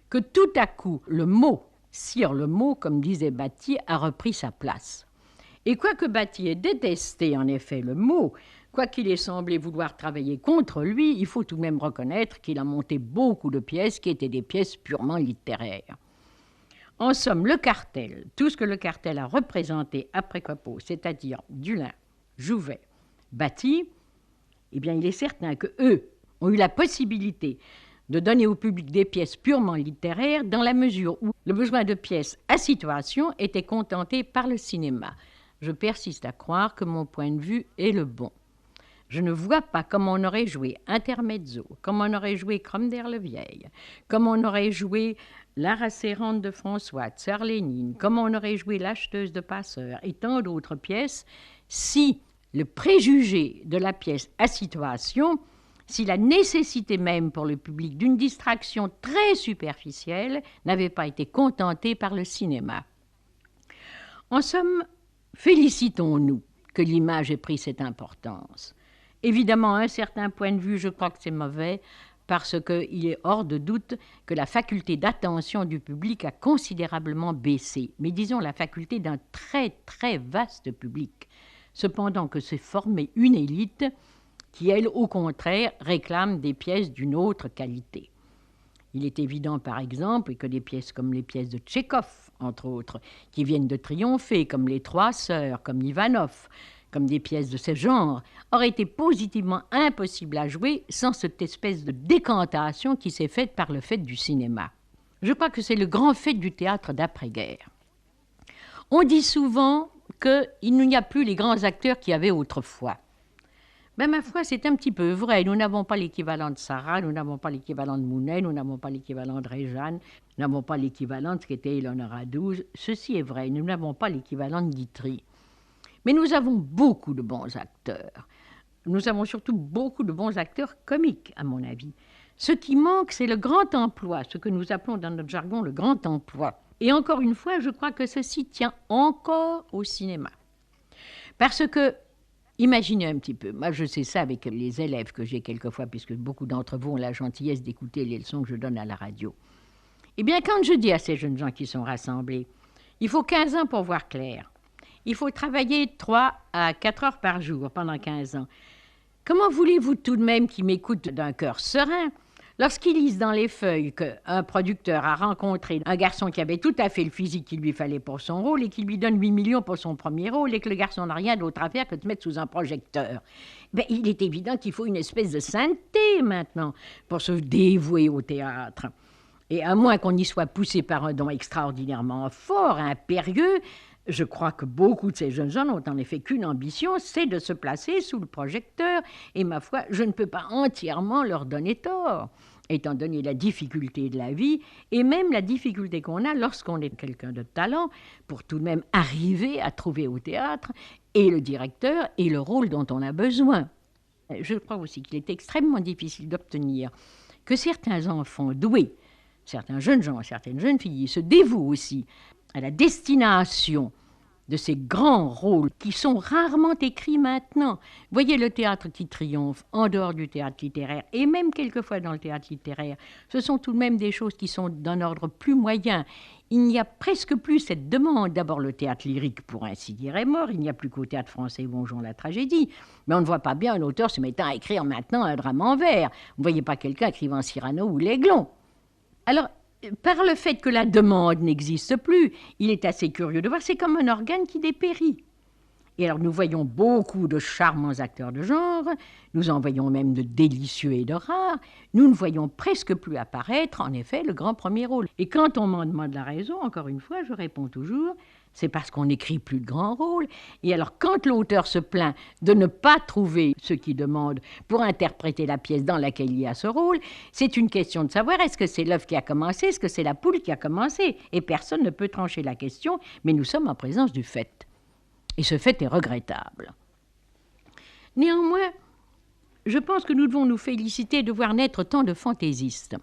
que tout à coup, le mot, sire le mot, comme disait Battier, a repris sa place. Et quoique Battier ait détesté en effet le mot, quoiqu'il ait semblé vouloir travailler contre lui, il faut tout de même reconnaître qu'il a monté beaucoup de pièces qui étaient des pièces purement littéraires. En somme, le cartel, tout ce que le cartel a représenté après Copeau, c'est-à-dire Dulin, Jouvet, Batty, eh bien il est certain qu'eux ont eu la possibilité de donner au public des pièces purement littéraires dans la mesure où le besoin de pièces à situation était contenté par le cinéma. Je persiste à croire que mon point de vue est le bon. Je ne vois pas comment on aurait joué Intermezzo, comment on aurait joué Cromder le Vieil, comment on aurait joué La race errante de François, Tsar Lénine, comment on aurait joué L'acheteuse de passeurs et tant d'autres pièces si le préjugé de la pièce à situation, si la nécessité même pour le public d'une distraction très superficielle n'avait pas été contentée par le cinéma. En somme, félicitons-nous que l'image ait pris cette importance. Évidemment, à un certain point de vue, je crois que c'est mauvais, parce qu'il est hors de doute que la faculté d'attention du public a considérablement baissé. Mais disons la faculté d'un très, très vaste public. Cependant que s'est formée une élite qui, elle, au contraire, réclame des pièces d'une autre qualité. Il est évident, par exemple, que des pièces comme les pièces de Tchekhov, entre autres, qui viennent de triompher, comme Les Trois Sœurs, comme Ivanov, comme des pièces de ce genre, auraient été positivement impossibles à jouer sans cette espèce de décantation qui s'est faite par le fait du cinéma. Je crois que c'est le grand fait du théâtre d'après-guerre. On dit souvent qu'il n'y a plus les grands acteurs qu'il y avait autrefois. Ben, ma foi, c'est un petit peu vrai. Nous n'avons pas l'équivalent de Sarah, nous n'avons pas l'équivalent de Mounet, nous n'avons pas l'équivalent de Réjeanne, nous n'avons pas l'équivalent de ce qu'était Eleonora XII. Ceci est vrai, nous n'avons pas l'équivalent de Guitry. Mais nous avons beaucoup de bons acteurs. Nous avons surtout beaucoup de bons acteurs comiques, à mon avis. Ce qui manque, c'est le grand emploi, ce que nous appelons dans notre jargon le grand emploi. Et encore une fois, je crois que ceci tient encore au cinéma. Parce que, imaginez un petit peu, moi je sais ça avec les élèves que j'ai quelquefois, puisque beaucoup d'entre vous ont la gentillesse d'écouter les leçons que je donne à la radio. Eh bien, quand je dis à ces jeunes gens qui sont rassemblés, il faut 15 ans pour voir clair. Il faut travailler 3 à 4 heures par jour pendant 15 ans. Comment voulez-vous tout de même qu'ils m'écoutent d'un cœur serein lorsqu'ils lisent dans les feuilles qu'un producteur a rencontré un garçon qui avait tout à fait le physique qu'il lui fallait pour son rôle et qu'il lui donne 8 millions pour son premier rôle et que le garçon n'a rien d'autre à faire que de mettre sous un projecteur? Ben, il est évident qu'il faut une espèce de sainteté maintenant pour se dévouer au théâtre. Et à moins qu'on y soit poussé par un don extraordinairement fort, impérieux, je crois que beaucoup de ces jeunes gens n'ont en effet qu'une ambition, c'est de se placer sous le projecteur. Et ma foi, je ne peux pas entièrement leur donner tort, étant donné la difficulté de la vie et même la difficulté qu'on a lorsqu'on est quelqu'un de talent pour tout de même arriver à trouver au théâtre et le directeur et le rôle dont on a besoin. Je crois aussi qu'il est extrêmement difficile d'obtenir que certains enfants doués, certains jeunes gens, certaines jeunes filles se dévouent aussi à la destination de ces grands rôles qui sont rarement écrits maintenant. Voyez le théâtre qui triomphe en dehors du théâtre littéraire et même quelquefois dans le théâtre littéraire. Ce sont tout de même des choses qui sont d'un ordre plus moyen. Il n'y a presque plus cette demande. D'abord, le théâtre lyrique, pour ainsi dire, est mort. Il n'y a plus qu'au théâtre français Bonjon la tragédie. Mais on ne voit pas bien un auteur se mettant à écrire maintenant un drame en vers. Vous ne voyez pas quelqu'un écrivant Cyrano ou L'Aiglon. Alors, par le fait que la demande n'existe plus, il est assez curieux de voir, c'est comme un organe qui dépérit. Et alors nous voyons beaucoup de charmants acteurs de genre, nous en voyons même de délicieux et de rares, nous ne voyons presque plus apparaître, en effet, le grand premier rôle. Et quand on m'en demande la raison, encore une fois, je réponds toujours, c'est parce qu'on n'écrit plus de grands rôles. Et alors, quand l'auteur se plaint de ne pas trouver ce qu'il demande pour interpréter la pièce dans laquelle il y a ce rôle, c'est une question de savoir est-ce que c'est l'œuf qui a commencé, est-ce que c'est la poule qui a commencé. Et personne ne peut trancher la question, mais nous sommes en présence du fait. Et ce fait est regrettable. Néanmoins, je pense que nous devons nous féliciter de voir naître tant de fantaisistes.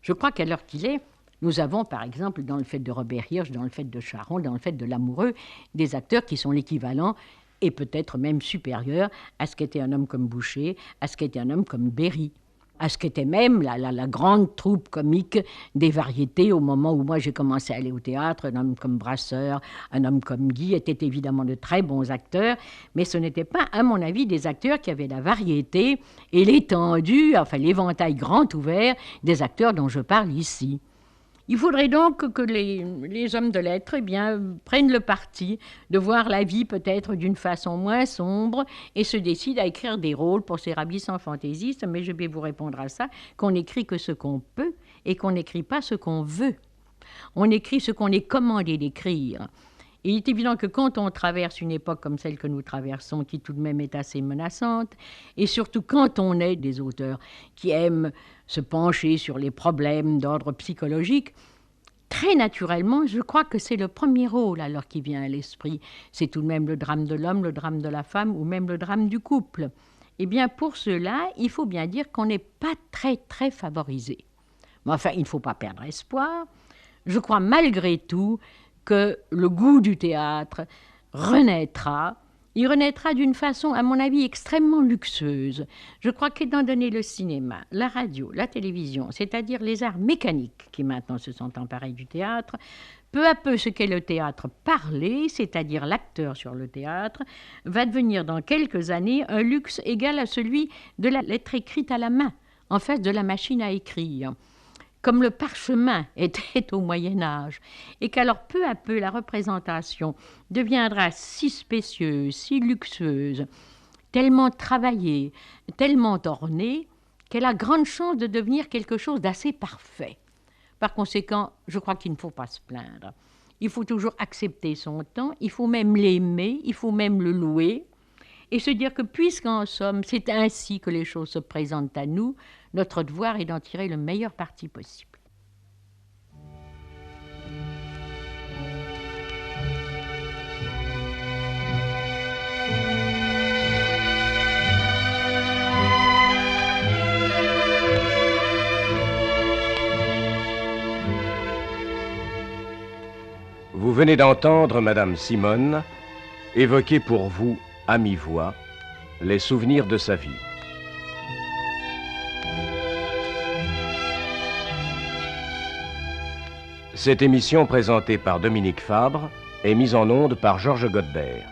Je crois qu'à l'heure qu'il est, nous avons, par exemple, dans le fait de Robert Hirsch, dans le fait de Charon, dans le fait de Lamoureux, des acteurs qui sont l'équivalent et peut-être même supérieur à ce qu'était un homme comme Boucher, à ce qu'était un homme comme Berry, à ce qu'était même la grande troupe comique des variétés au moment où moi j'ai commencé à aller au théâtre. Un homme comme Brasseur, un homme comme Guy étaient évidemment de très bons acteurs, mais ce n'étaient pas, à mon avis, des acteurs qui avaient la variété et l'étendue, enfin l'éventail grand ouvert des acteurs dont je parle ici. Il faudrait donc que les hommes de lettres prennent le parti de voir la vie peut-être d'une façon moins sombre et se décident à écrire des rôles pour ces ravissants fantaisistes, mais je vais vous répondre à ça, qu'on n'écrit que ce qu'on peut et qu'on n'écrit pas ce qu'on veut. On écrit ce qu'on est commandé d'écrire. Et il est évident que quand on traverse une époque comme celle que nous traversons, qui tout de même est assez menaçante, et surtout quand on est des auteurs qui aiment se pencher sur les problèmes d'ordre psychologique, très naturellement, je crois que c'est le premier rôle alors qui vient à l'esprit. C'est tout de même le drame de l'homme, le drame de la femme ou même le drame du couple. Eh bien, pour cela, il faut bien dire qu'on n'est pas très, très favorisé. Mais enfin, il ne faut pas perdre espoir. Je crois malgré tout que le goût du théâtre renaîtra. Il renaîtra d'une façon, à mon avis, extrêmement luxueuse. Je crois qu'étant donné le cinéma, la radio, la télévision, c'est-à-dire les arts mécaniques qui maintenant se sont emparés du théâtre, peu à peu ce qu'est le théâtre parlé, c'est-à-dire l'acteur sur le théâtre, va devenir dans quelques années un luxe égal à celui de la lettre écrite à la main, en face de la machine à écrire, comme le parchemin était au Moyen-Âge, et qu'alors peu à peu la représentation deviendra si spécieuse, si luxueuse, tellement travaillée, tellement ornée, qu'elle a grande chance de devenir quelque chose d'assez parfait. Par conséquent, je crois qu'il ne faut pas se plaindre. Il faut toujours accepter son temps, il faut même l'aimer, il faut même le louer, et se dire que puisqu'en somme, c'est ainsi que les choses se présentent à nous, notre devoir est d'en tirer le meilleur parti possible. Vous venez d'entendre Madame Simone évoquer pour vous, à mi-voix, les souvenirs de sa vie. Cette émission présentée par Dominique Fabre est mise en onde par Georges Godbert.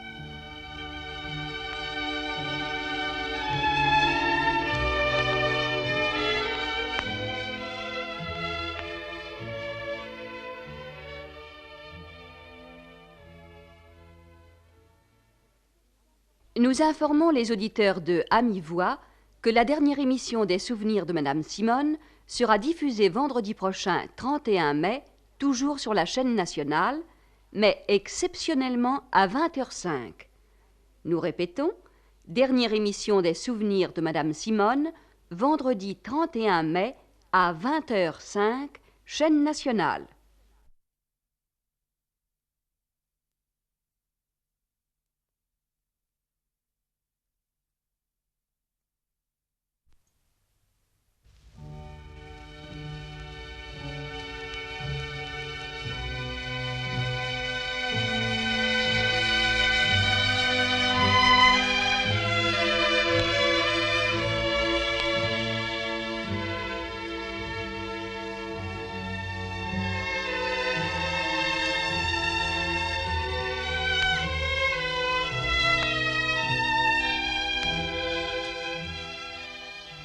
Nous informons les auditeurs de À mi-voix que la dernière émission des souvenirs de Madame Simone sera diffusée vendredi prochain, 31 mai, toujours sur la chaîne nationale, mais exceptionnellement à 20h05. Nous répétons, dernière émission des souvenirs de Madame Simone, vendredi 31 mai à 20h05, chaîne nationale.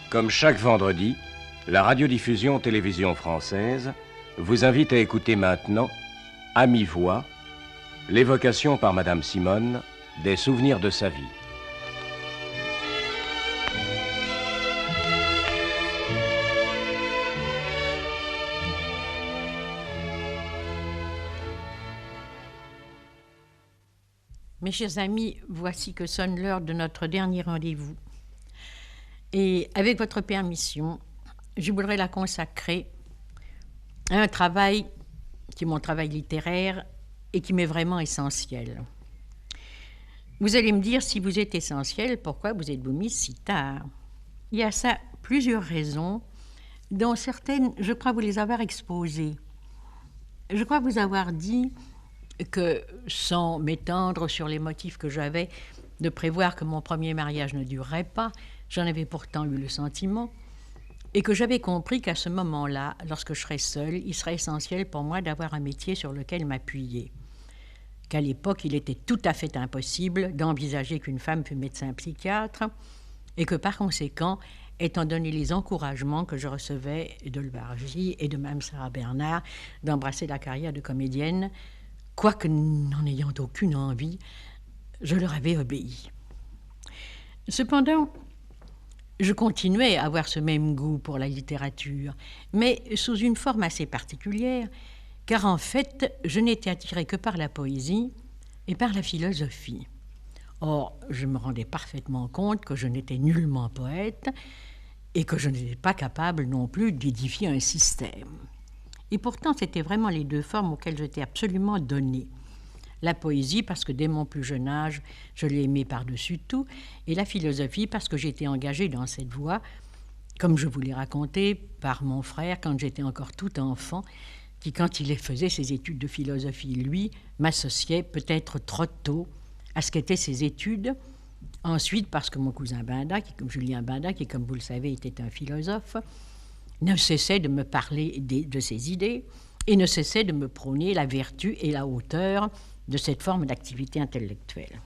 Comme chaque vendredi, la radiodiffusion télévision française vous invite à écouter maintenant, à mi-voix, l'évocation par Madame Simone des souvenirs de sa vie. Mes chers amis, voici que sonne l'heure de notre dernier rendez-vous. Et avec votre permission, je voudrais la consacrer à un travail qui est mon travail littéraire et qui m'est vraiment essentiel. Vous allez me dire, si vous êtes essentiel, pourquoi vous êtes-vous mis si tard? Il y a ça plusieurs raisons, dont certaines, je crois vous les avoir exposées. Je crois vous avoir dit que, sans m'étendre sur les motifs que j'avais de prévoir que mon premier mariage ne durerait pas, j'en avais pourtant eu le sentiment, et que j'avais compris qu'à ce moment-là, lorsque je serais seule, il serait essentiel pour moi d'avoir un métier sur lequel m'appuyer. Qu'à l'époque, il était tout à fait impossible d'envisager qu'une femme fût médecin psychiatre, et que par conséquent, étant donné les encouragements que je recevais de Lebargy et de Mme Sarah Bernard d'embrasser la carrière de comédienne, quoique n'en ayant aucune envie, je leur avais obéi. Cependant, je continuais à avoir ce même goût pour la littérature, mais sous une forme assez particulière, car en fait, je n'étais attirée que par la poésie et par la philosophie. Or, je me rendais parfaitement compte que je n'étais nullement poète et que je n'étais pas capable non plus d'édifier un système. Et pourtant, c'était vraiment les deux formes auxquelles j'étais absolument donnée. La poésie, parce que dès mon plus jeune âge, je l'ai aimée par-dessus tout, et la philosophie, parce que j'étais engagée dans cette voie, comme je vous l'ai raconté, par mon frère quand j'étais encore tout enfant, qui, quand il faisait ses études de philosophie, lui, m'associait peut-être trop tôt à ce qu'étaient ses études. Ensuite, parce que mon cousin Binda, Julien Binda, qui, comme vous le savez, était un philosophe, ne cessait de me parler de ses idées et ne cessait de me prôner la vertu et la hauteur de cette forme d'activité intellectuelle.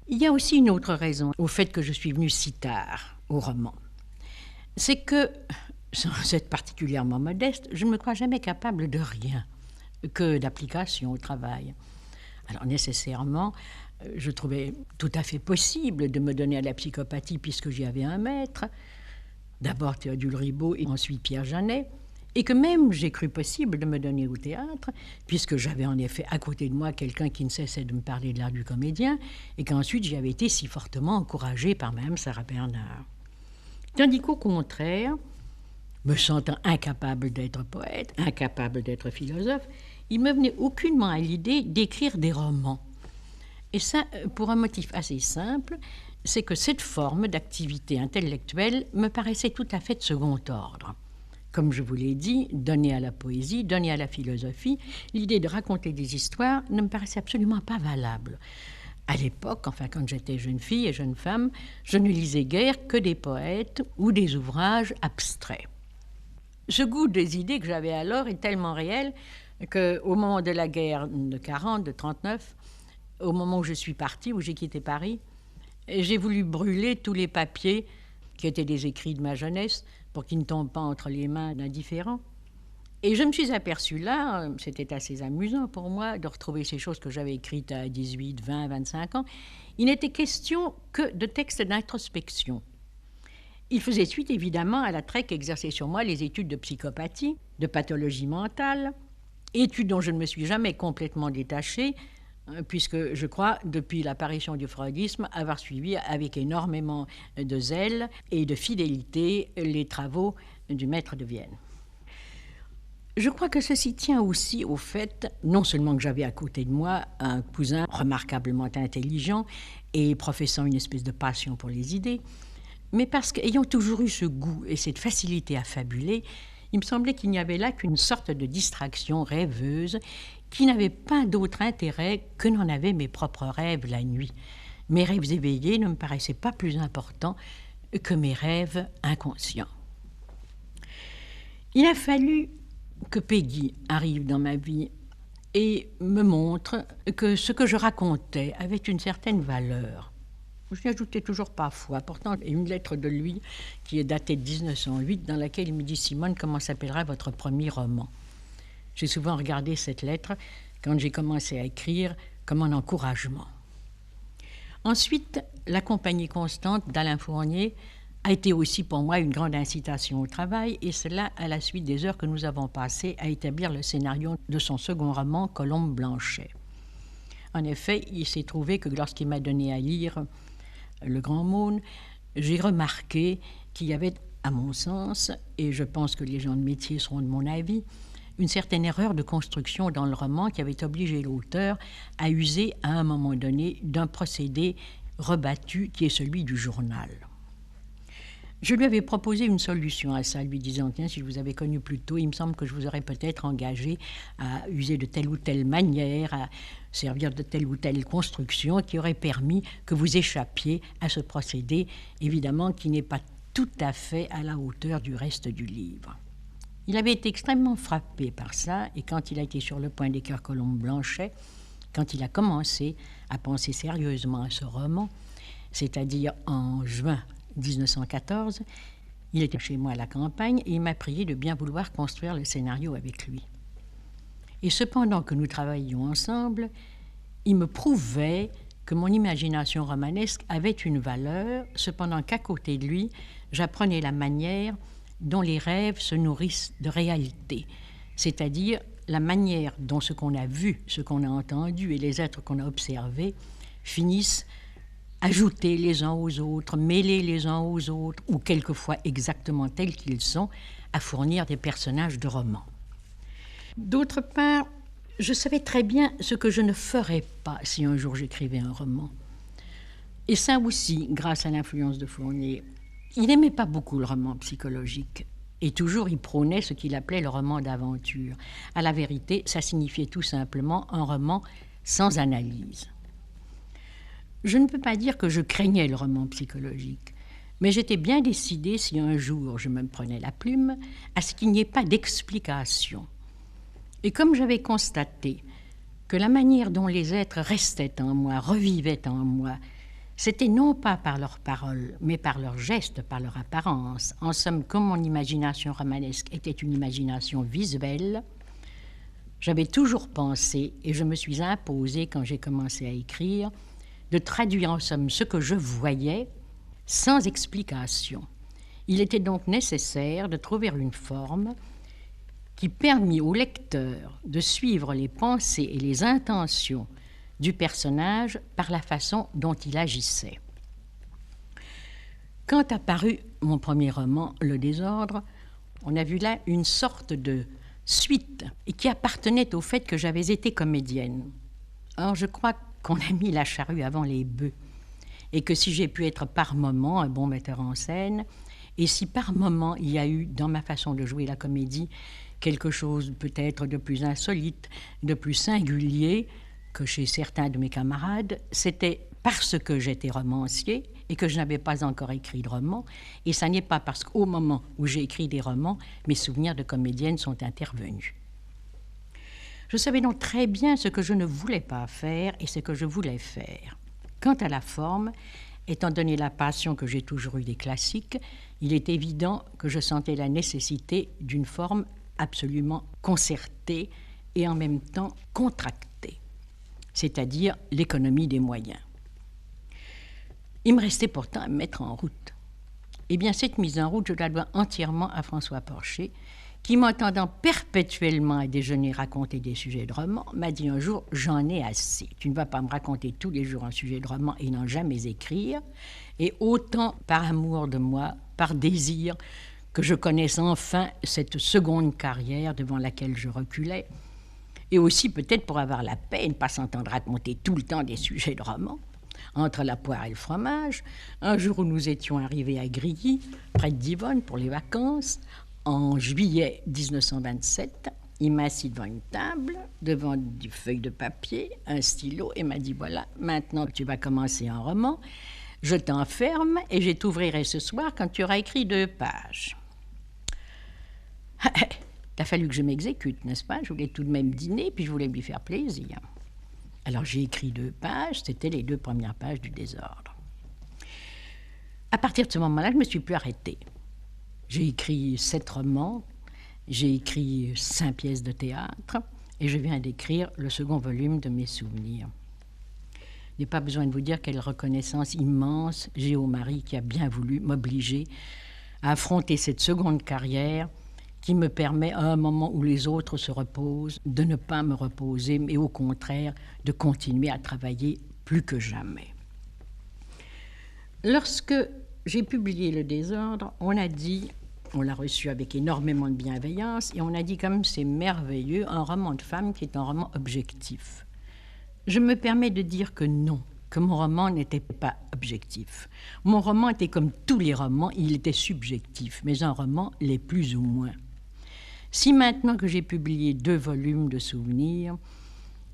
Il y a aussi une autre raison au fait que je suis venue si tard au roman. C'est que, sans être particulièrement modeste, je ne me crois jamais capable de rien que d'application au travail. Alors nécessairement, je trouvais tout à fait possible de me donner à la psychopathie puisque j'y avais un maître, d'abord Théodule Ribaud et ensuite Pierre Janet, et que même j'ai cru possible de me donner au théâtre, puisque j'avais en effet à côté de moi quelqu'un qui ne cessait de me parler de l'art du comédien, et qu'ensuite j'y avais été si fortement encouragée par Mme Sarah Bernard. Tandis qu'au contraire, me sentant incapable d'être poète, incapable d'être philosophe, il ne me venait aucunement à l'idée d'écrire des romans. Et ça, pour un motif assez simple, c'est que cette forme d'activité intellectuelle me paraissait tout à fait de second ordre. Comme je vous l'ai dit, donnée à la poésie, donnée à la philosophie, l'idée de raconter des histoires ne me paraissait absolument pas valable. À l'époque, enfin quand j'étais jeune fille et jeune femme, je ne lisais guère que des poètes ou des ouvrages abstraits. Ce goût des idées que j'avais alors est tellement réel qu'au moment de la guerre de 40, de 39, au moment où je suis partie, où j'ai quitté Paris, j'ai voulu brûler tous les papiers qui étaient des écrits de ma jeunesse pour qu'ils ne tombent pas entre les mains d'indifférents. Et je me suis aperçue là, c'était assez amusant pour moi de retrouver ces choses que j'avais écrites à 18, 20, 25 ans. Il n'était question que de textes d'introspection. Il faisait suite évidemment à l'attrait qu'exerçaient sur moi les études de psychopathie, de pathologie mentale, études dont je ne me suis jamais complètement détachée, puisque je crois, depuis l'apparition du freudisme, avoir suivi avec énormément de zèle et de fidélité les travaux du maître de Vienne. Je crois que ceci tient aussi au fait, non seulement que j'avais à côté de moi un cousin remarquablement intelligent et professant une espèce de passion pour les idées, mais parce qu'ayant toujours eu ce goût et cette facilité à fabuler, il me semblait qu'il n'y avait là qu'une sorte de distraction rêveuse qui n'avait pas d'autre intérêt que n'en avaient mes propres rêves la nuit. Mes rêves éveillés ne me paraissaient pas plus importants que mes rêves inconscients. Il a fallu que Peggy arrive dans ma vie et me montre que ce que je racontais avait une certaine valeur. Je n'y ajoutais toujours parfois. Pourtant, il y a une lettre de lui qui est datée de 1908 dans laquelle il me dit « Simone, comment s'appellera votre premier roman ?» J'ai souvent regardé cette lettre quand j'ai commencé à écrire comme un encouragement. Ensuite, la compagnie constante d'Alain Fournier a été aussi pour moi une grande incitation au travail, et cela à la suite des heures que nous avons passées à établir le scénario de son second roman, Colombe Blanchet. En effet, il s'est trouvé que lorsqu'il m'a donné à lire Le Grand Maune, j'ai remarqué qu'il y avait, à mon sens, et je pense que les gens de métier seront de mon avis, une certaine erreur de construction dans le roman qui avait obligé l'auteur à user à un moment donné d'un procédé rebattu qui est celui du journal. Je lui avais proposé une solution à ça, lui disant « Tiens, si je vous avais connu plus tôt, il me semble que je vous aurais peut-être engagé à user de telle ou telle manière, à servir de telle ou telle construction qui aurait permis que vous échappiez à ce procédé, évidemment, qui n'est pas tout à fait à la hauteur du reste du livre. » Il avait été extrêmement frappé par ça, et quand il a été sur le point d'écrire Colombe Blanchet, quand il a commencé à penser sérieusement à ce roman, c'est-à-dire en juin 1914, il était chez moi à la campagne et il m'a prié de bien vouloir construire le scénario avec lui. Et cependant que nous travaillions ensemble, il me prouvait que mon imagination romanesque avait une valeur, cependant qu'à côté de lui, j'apprenais la manière dont les rêves se nourrissent de réalité, c'est-à-dire la manière dont ce qu'on a vu, ce qu'on a entendu et les êtres qu'on a observés finissent ajoutés les uns aux autres, mêlés les uns aux autres, ou quelquefois exactement tels qu'ils sont, à fournir des personnages de romans. D'autre part, je savais très bien ce que je ne ferais pas si un jour j'écrivais un roman. Et ça aussi, grâce à l'influence de Fournier. Il n'aimait pas beaucoup le roman psychologique. Et toujours, il prônait ce qu'il appelait le roman d'aventure. À la vérité, ça signifiait tout simplement un roman sans analyse. Je ne peux pas dire que je craignais le roman psychologique, mais j'étais bien décidée, si un jour je me prenais la plume, à ce qu'il n'y ait pas d'explication. Et comme j'avais constaté que la manière dont les êtres restaient en moi, revivaient en moi, c'était non pas par leurs paroles, mais par leurs gestes, par leur apparence. En somme, comme mon imagination romanesque était une imagination visuelle, j'avais toujours pensé, et je me suis imposée quand j'ai commencé à écrire, de traduire en somme ce que je voyais sans explication. Il était donc nécessaire de trouver une forme qui permit au lecteur de suivre les pensées et les intentions du personnage par la façon dont il agissait. Quand apparut mon premier roman, Le Désordre, on a vu là une sorte de suite et qui appartenait au fait que j'avais été comédienne. Or, je crois qu'on a mis la charrue avant les bœufs, et que si j'ai pu être par moment un bon metteur en scène, et si par moment il y a eu dans ma façon de jouer la comédie quelque chose peut-être de plus insolite, de plus singulier que chez certains de mes camarades, c'était parce que j'étais romancier et que je n'avais pas encore écrit de roman, et ça n'est pas parce qu'au moment où j'ai écrit des romans, mes souvenirs de comédienne sont intervenus. Je savais donc très bien ce que je ne voulais pas faire et ce que je voulais faire. Quant à la forme, étant donné la passion que j'ai toujours eue des classiques, il est évident que je sentais la nécessité d'une forme absolument concertée et en même temps contractée, c'est-à-dire l'économie des moyens. Il me restait pourtant à me mettre en route. Eh bien, cette mise en route, je la dois entièrement à François Porcher, qui, m'entendant perpétuellement à déjeuner raconter des sujets de romans, m'a dit un jour « J'en ai assez. Tu ne vas pas me raconter tous les jours un sujet de roman et n'en jamais écrire. » Et autant par amour de moi, par désir, que je connaisse enfin cette seconde carrière devant laquelle je reculais, et aussi peut-être pour avoir la paix et ne pas s'entendre raconter tout le temps des sujets de romans. Entre la poire et le fromage, un jour où nous étions arrivés à Grilly, près de Divonne, pour les vacances, en juillet 1927, il m'a assis devant une table, devant des feuilles de papier, un stylo, et m'a dit « Voilà, maintenant que tu vas commencer un roman, je t'enferme et je t'ouvrirai ce soir quand tu auras écrit 2 pages. » Il a fallu que je m'exécute, n'est-ce pas? Je voulais tout de même dîner, puis je voulais lui faire plaisir. Alors j'ai écrit 2 pages, c'était les 2 premières pages du Désordre. À partir de ce moment-là, je ne me suis plus arrêtée. J'ai écrit 7 romans, j'ai écrit 5 pièces de théâtre, et je viens d'écrire le second volume de mes souvenirs. Il n'est pas besoin de vous dire quelle reconnaissance immense j'ai au mari qui a bien voulu m'obliger à affronter cette seconde carrière qui me permet, à un moment où les autres se reposent, de ne pas me reposer, mais au contraire, de continuer à travailler plus que jamais. Lorsque j'ai publié Le Désordre, on l'a reçu avec énormément de bienveillance, et on a dit comme c'est merveilleux, un roman de femme qui est un roman objectif. Je me permets de dire que non, que mon roman n'était pas objectif. Mon roman était comme tous les romans, il était subjectif, mais un roman l'est plus ou moins. Si maintenant que j'ai publié 2 volumes de souvenirs,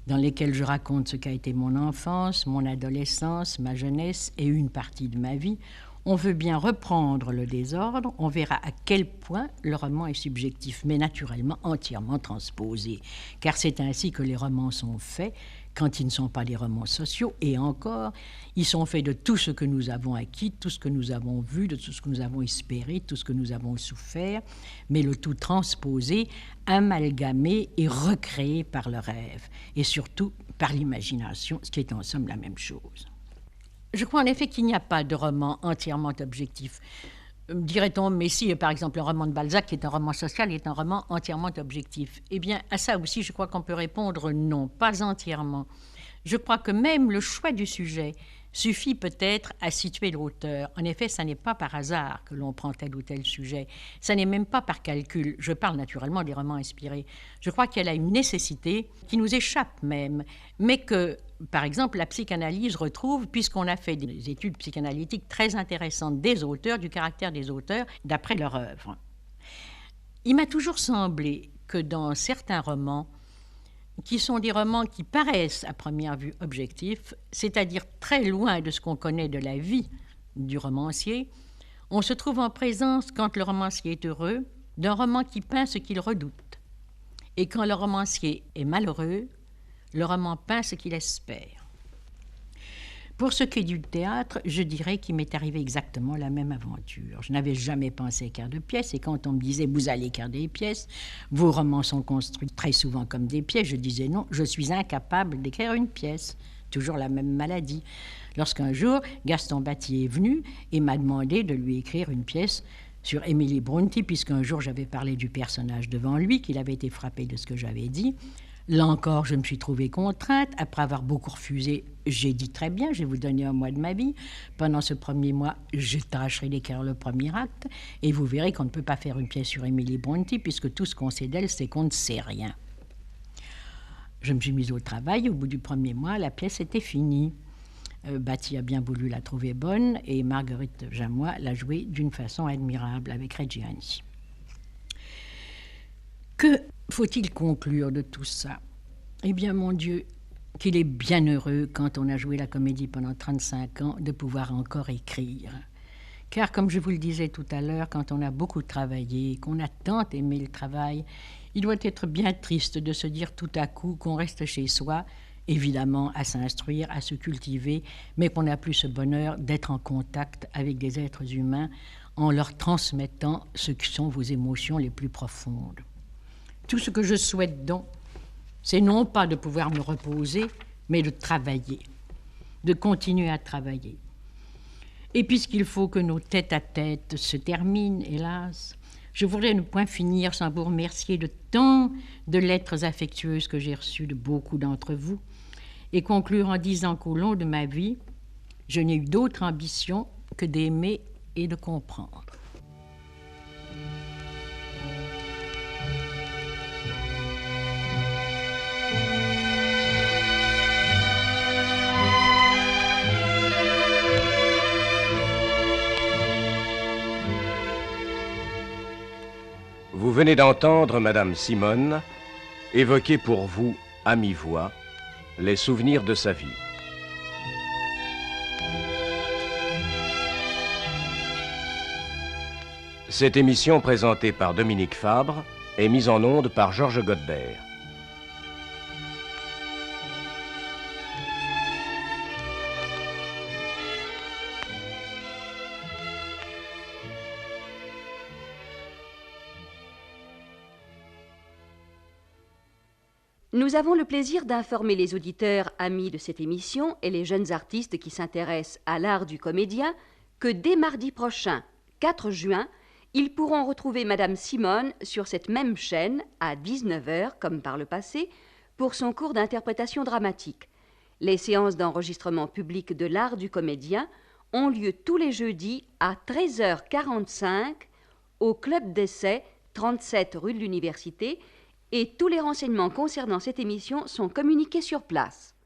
dans lesquels je raconte ce qu'a été mon enfance, mon adolescence, ma jeunesse et une partie de ma vie, on veut bien reprendre Le Désordre, on verra à quel point le roman est subjectif, mais naturellement entièrement transposé, car c'est ainsi que les romans sont faits, quand ils ne sont pas des romans sociaux, et encore, ils sont faits de tout ce que nous avons acquis, tout ce que nous avons vu, de tout ce que nous avons espéré, tout ce que nous avons souffert, mais le tout transposé, amalgamé et recréé par le rêve, et surtout par l'imagination, ce qui est en somme la même chose. Je crois en effet qu'il n'y a pas de roman entièrement objectif. Dirait-on, mais si, par exemple, le roman de Balzac, qui est un roman social, est un roman entièrement objectif. Eh bien, à ça aussi, je crois qu'on peut répondre non, pas entièrement. Je crois que même le choix du sujet suffit peut-être à situer l'auteur. En effet, ça n'est pas par hasard que l'on prend tel ou tel sujet. Ça n'est même pas par calcul. Je parle naturellement des romans inspirés. Je crois qu'elle a une nécessité qui nous échappe même, mais que, par exemple, la psychanalyse retrouve, puisqu'on a fait des études psychanalytiques très intéressantes des auteurs, du caractère des auteurs, d'après leur œuvre. Il m'a toujours semblé que dans certains romans, qui sont des romans qui paraissent à première vue objectifs, c'est-à-dire très loin de ce qu'on connaît de la vie du romancier, on se trouve en présence, quand le romancier est heureux, d'un roman qui peint ce qu'il redoute. Et quand le romancier est malheureux, le roman peint ce qu'il espère. Pour ce qui est du théâtre, je dirais qu'il m'est arrivé exactement la même aventure. Je n'avais jamais pensé écrire de pièces, et quand on me disait « vous allez écrire des pièces, vos romans sont construits très souvent comme des pièces », je disais « non, je suis incapable d'écrire une pièce ». Toujours la même maladie. Lorsqu'un jour, Gaston Battier est venu et m'a demandé de lui écrire une pièce sur Émilie Brontë, puisqu'un jour j'avais parlé du personnage devant lui, qu'il avait été frappé de ce que j'avais dit. Là encore, je me suis trouvée contrainte. Après avoir beaucoup refusé, j'ai dit très bien, je vais vous donner 1 mois de ma vie. Pendant ce 1er mois, je tâcherai d'écrire le 1er acte. Et vous verrez qu'on ne peut pas faire une pièce sur Émilie Brontë, puisque tout ce qu'on sait d'elle, c'est qu'on ne sait rien. Je me suis mise au travail. Au bout du 1er mois, la pièce était finie. Battier a bien voulu la trouver bonne, et Marguerite Jamois l'a jouée d'une façon admirable avec Reggiani. Que faut-il conclure de tout ça? Eh bien, mon Dieu, qu'il est bien heureux, quand on a joué la comédie pendant 35 ans, de pouvoir encore écrire. Car, comme je vous le disais tout à l'heure, quand on a beaucoup travaillé, qu'on a tant aimé le travail, il doit être bien triste de se dire tout à coup qu'on reste chez soi, évidemment à s'instruire, à se cultiver, mais qu'on n'a plus ce bonheur d'être en contact avec des êtres humains en leur transmettant ce qui sont vos émotions les plus profondes. Tout ce que je souhaite donc, c'est non pas de pouvoir me reposer, mais de travailler, de continuer à travailler. Et puisqu'il faut que nos tête-à-tête se terminent, hélas, je voudrais ne point finir sans vous remercier de tant de lettres affectueuses que j'ai reçues de beaucoup d'entre vous, et conclure en disant qu'au long de ma vie, je n'ai eu d'autre ambition que d'aimer et de comprendre. Vous venez d'entendre Madame Simone évoquer pour vous, à mi-voix, les souvenirs de sa vie. Cette émission présentée par Dominique Fabre est mise en onde par Georges Godbert. Nous avons le plaisir d'informer les auditeurs amis de cette émission et les jeunes artistes qui s'intéressent à l'art du comédien que dès mardi prochain, 4 juin, Ils pourront retrouver Madame Simone sur cette même chaîne à 19h, comme par le passé, pour son cours d'interprétation dramatique. Les séances d'enregistrement public de l'art du comédien ont lieu tous les jeudis à 13h45 au Club d'essai 37 rue de l'Université et tous les renseignements concernant cette émission sont communiqués sur place.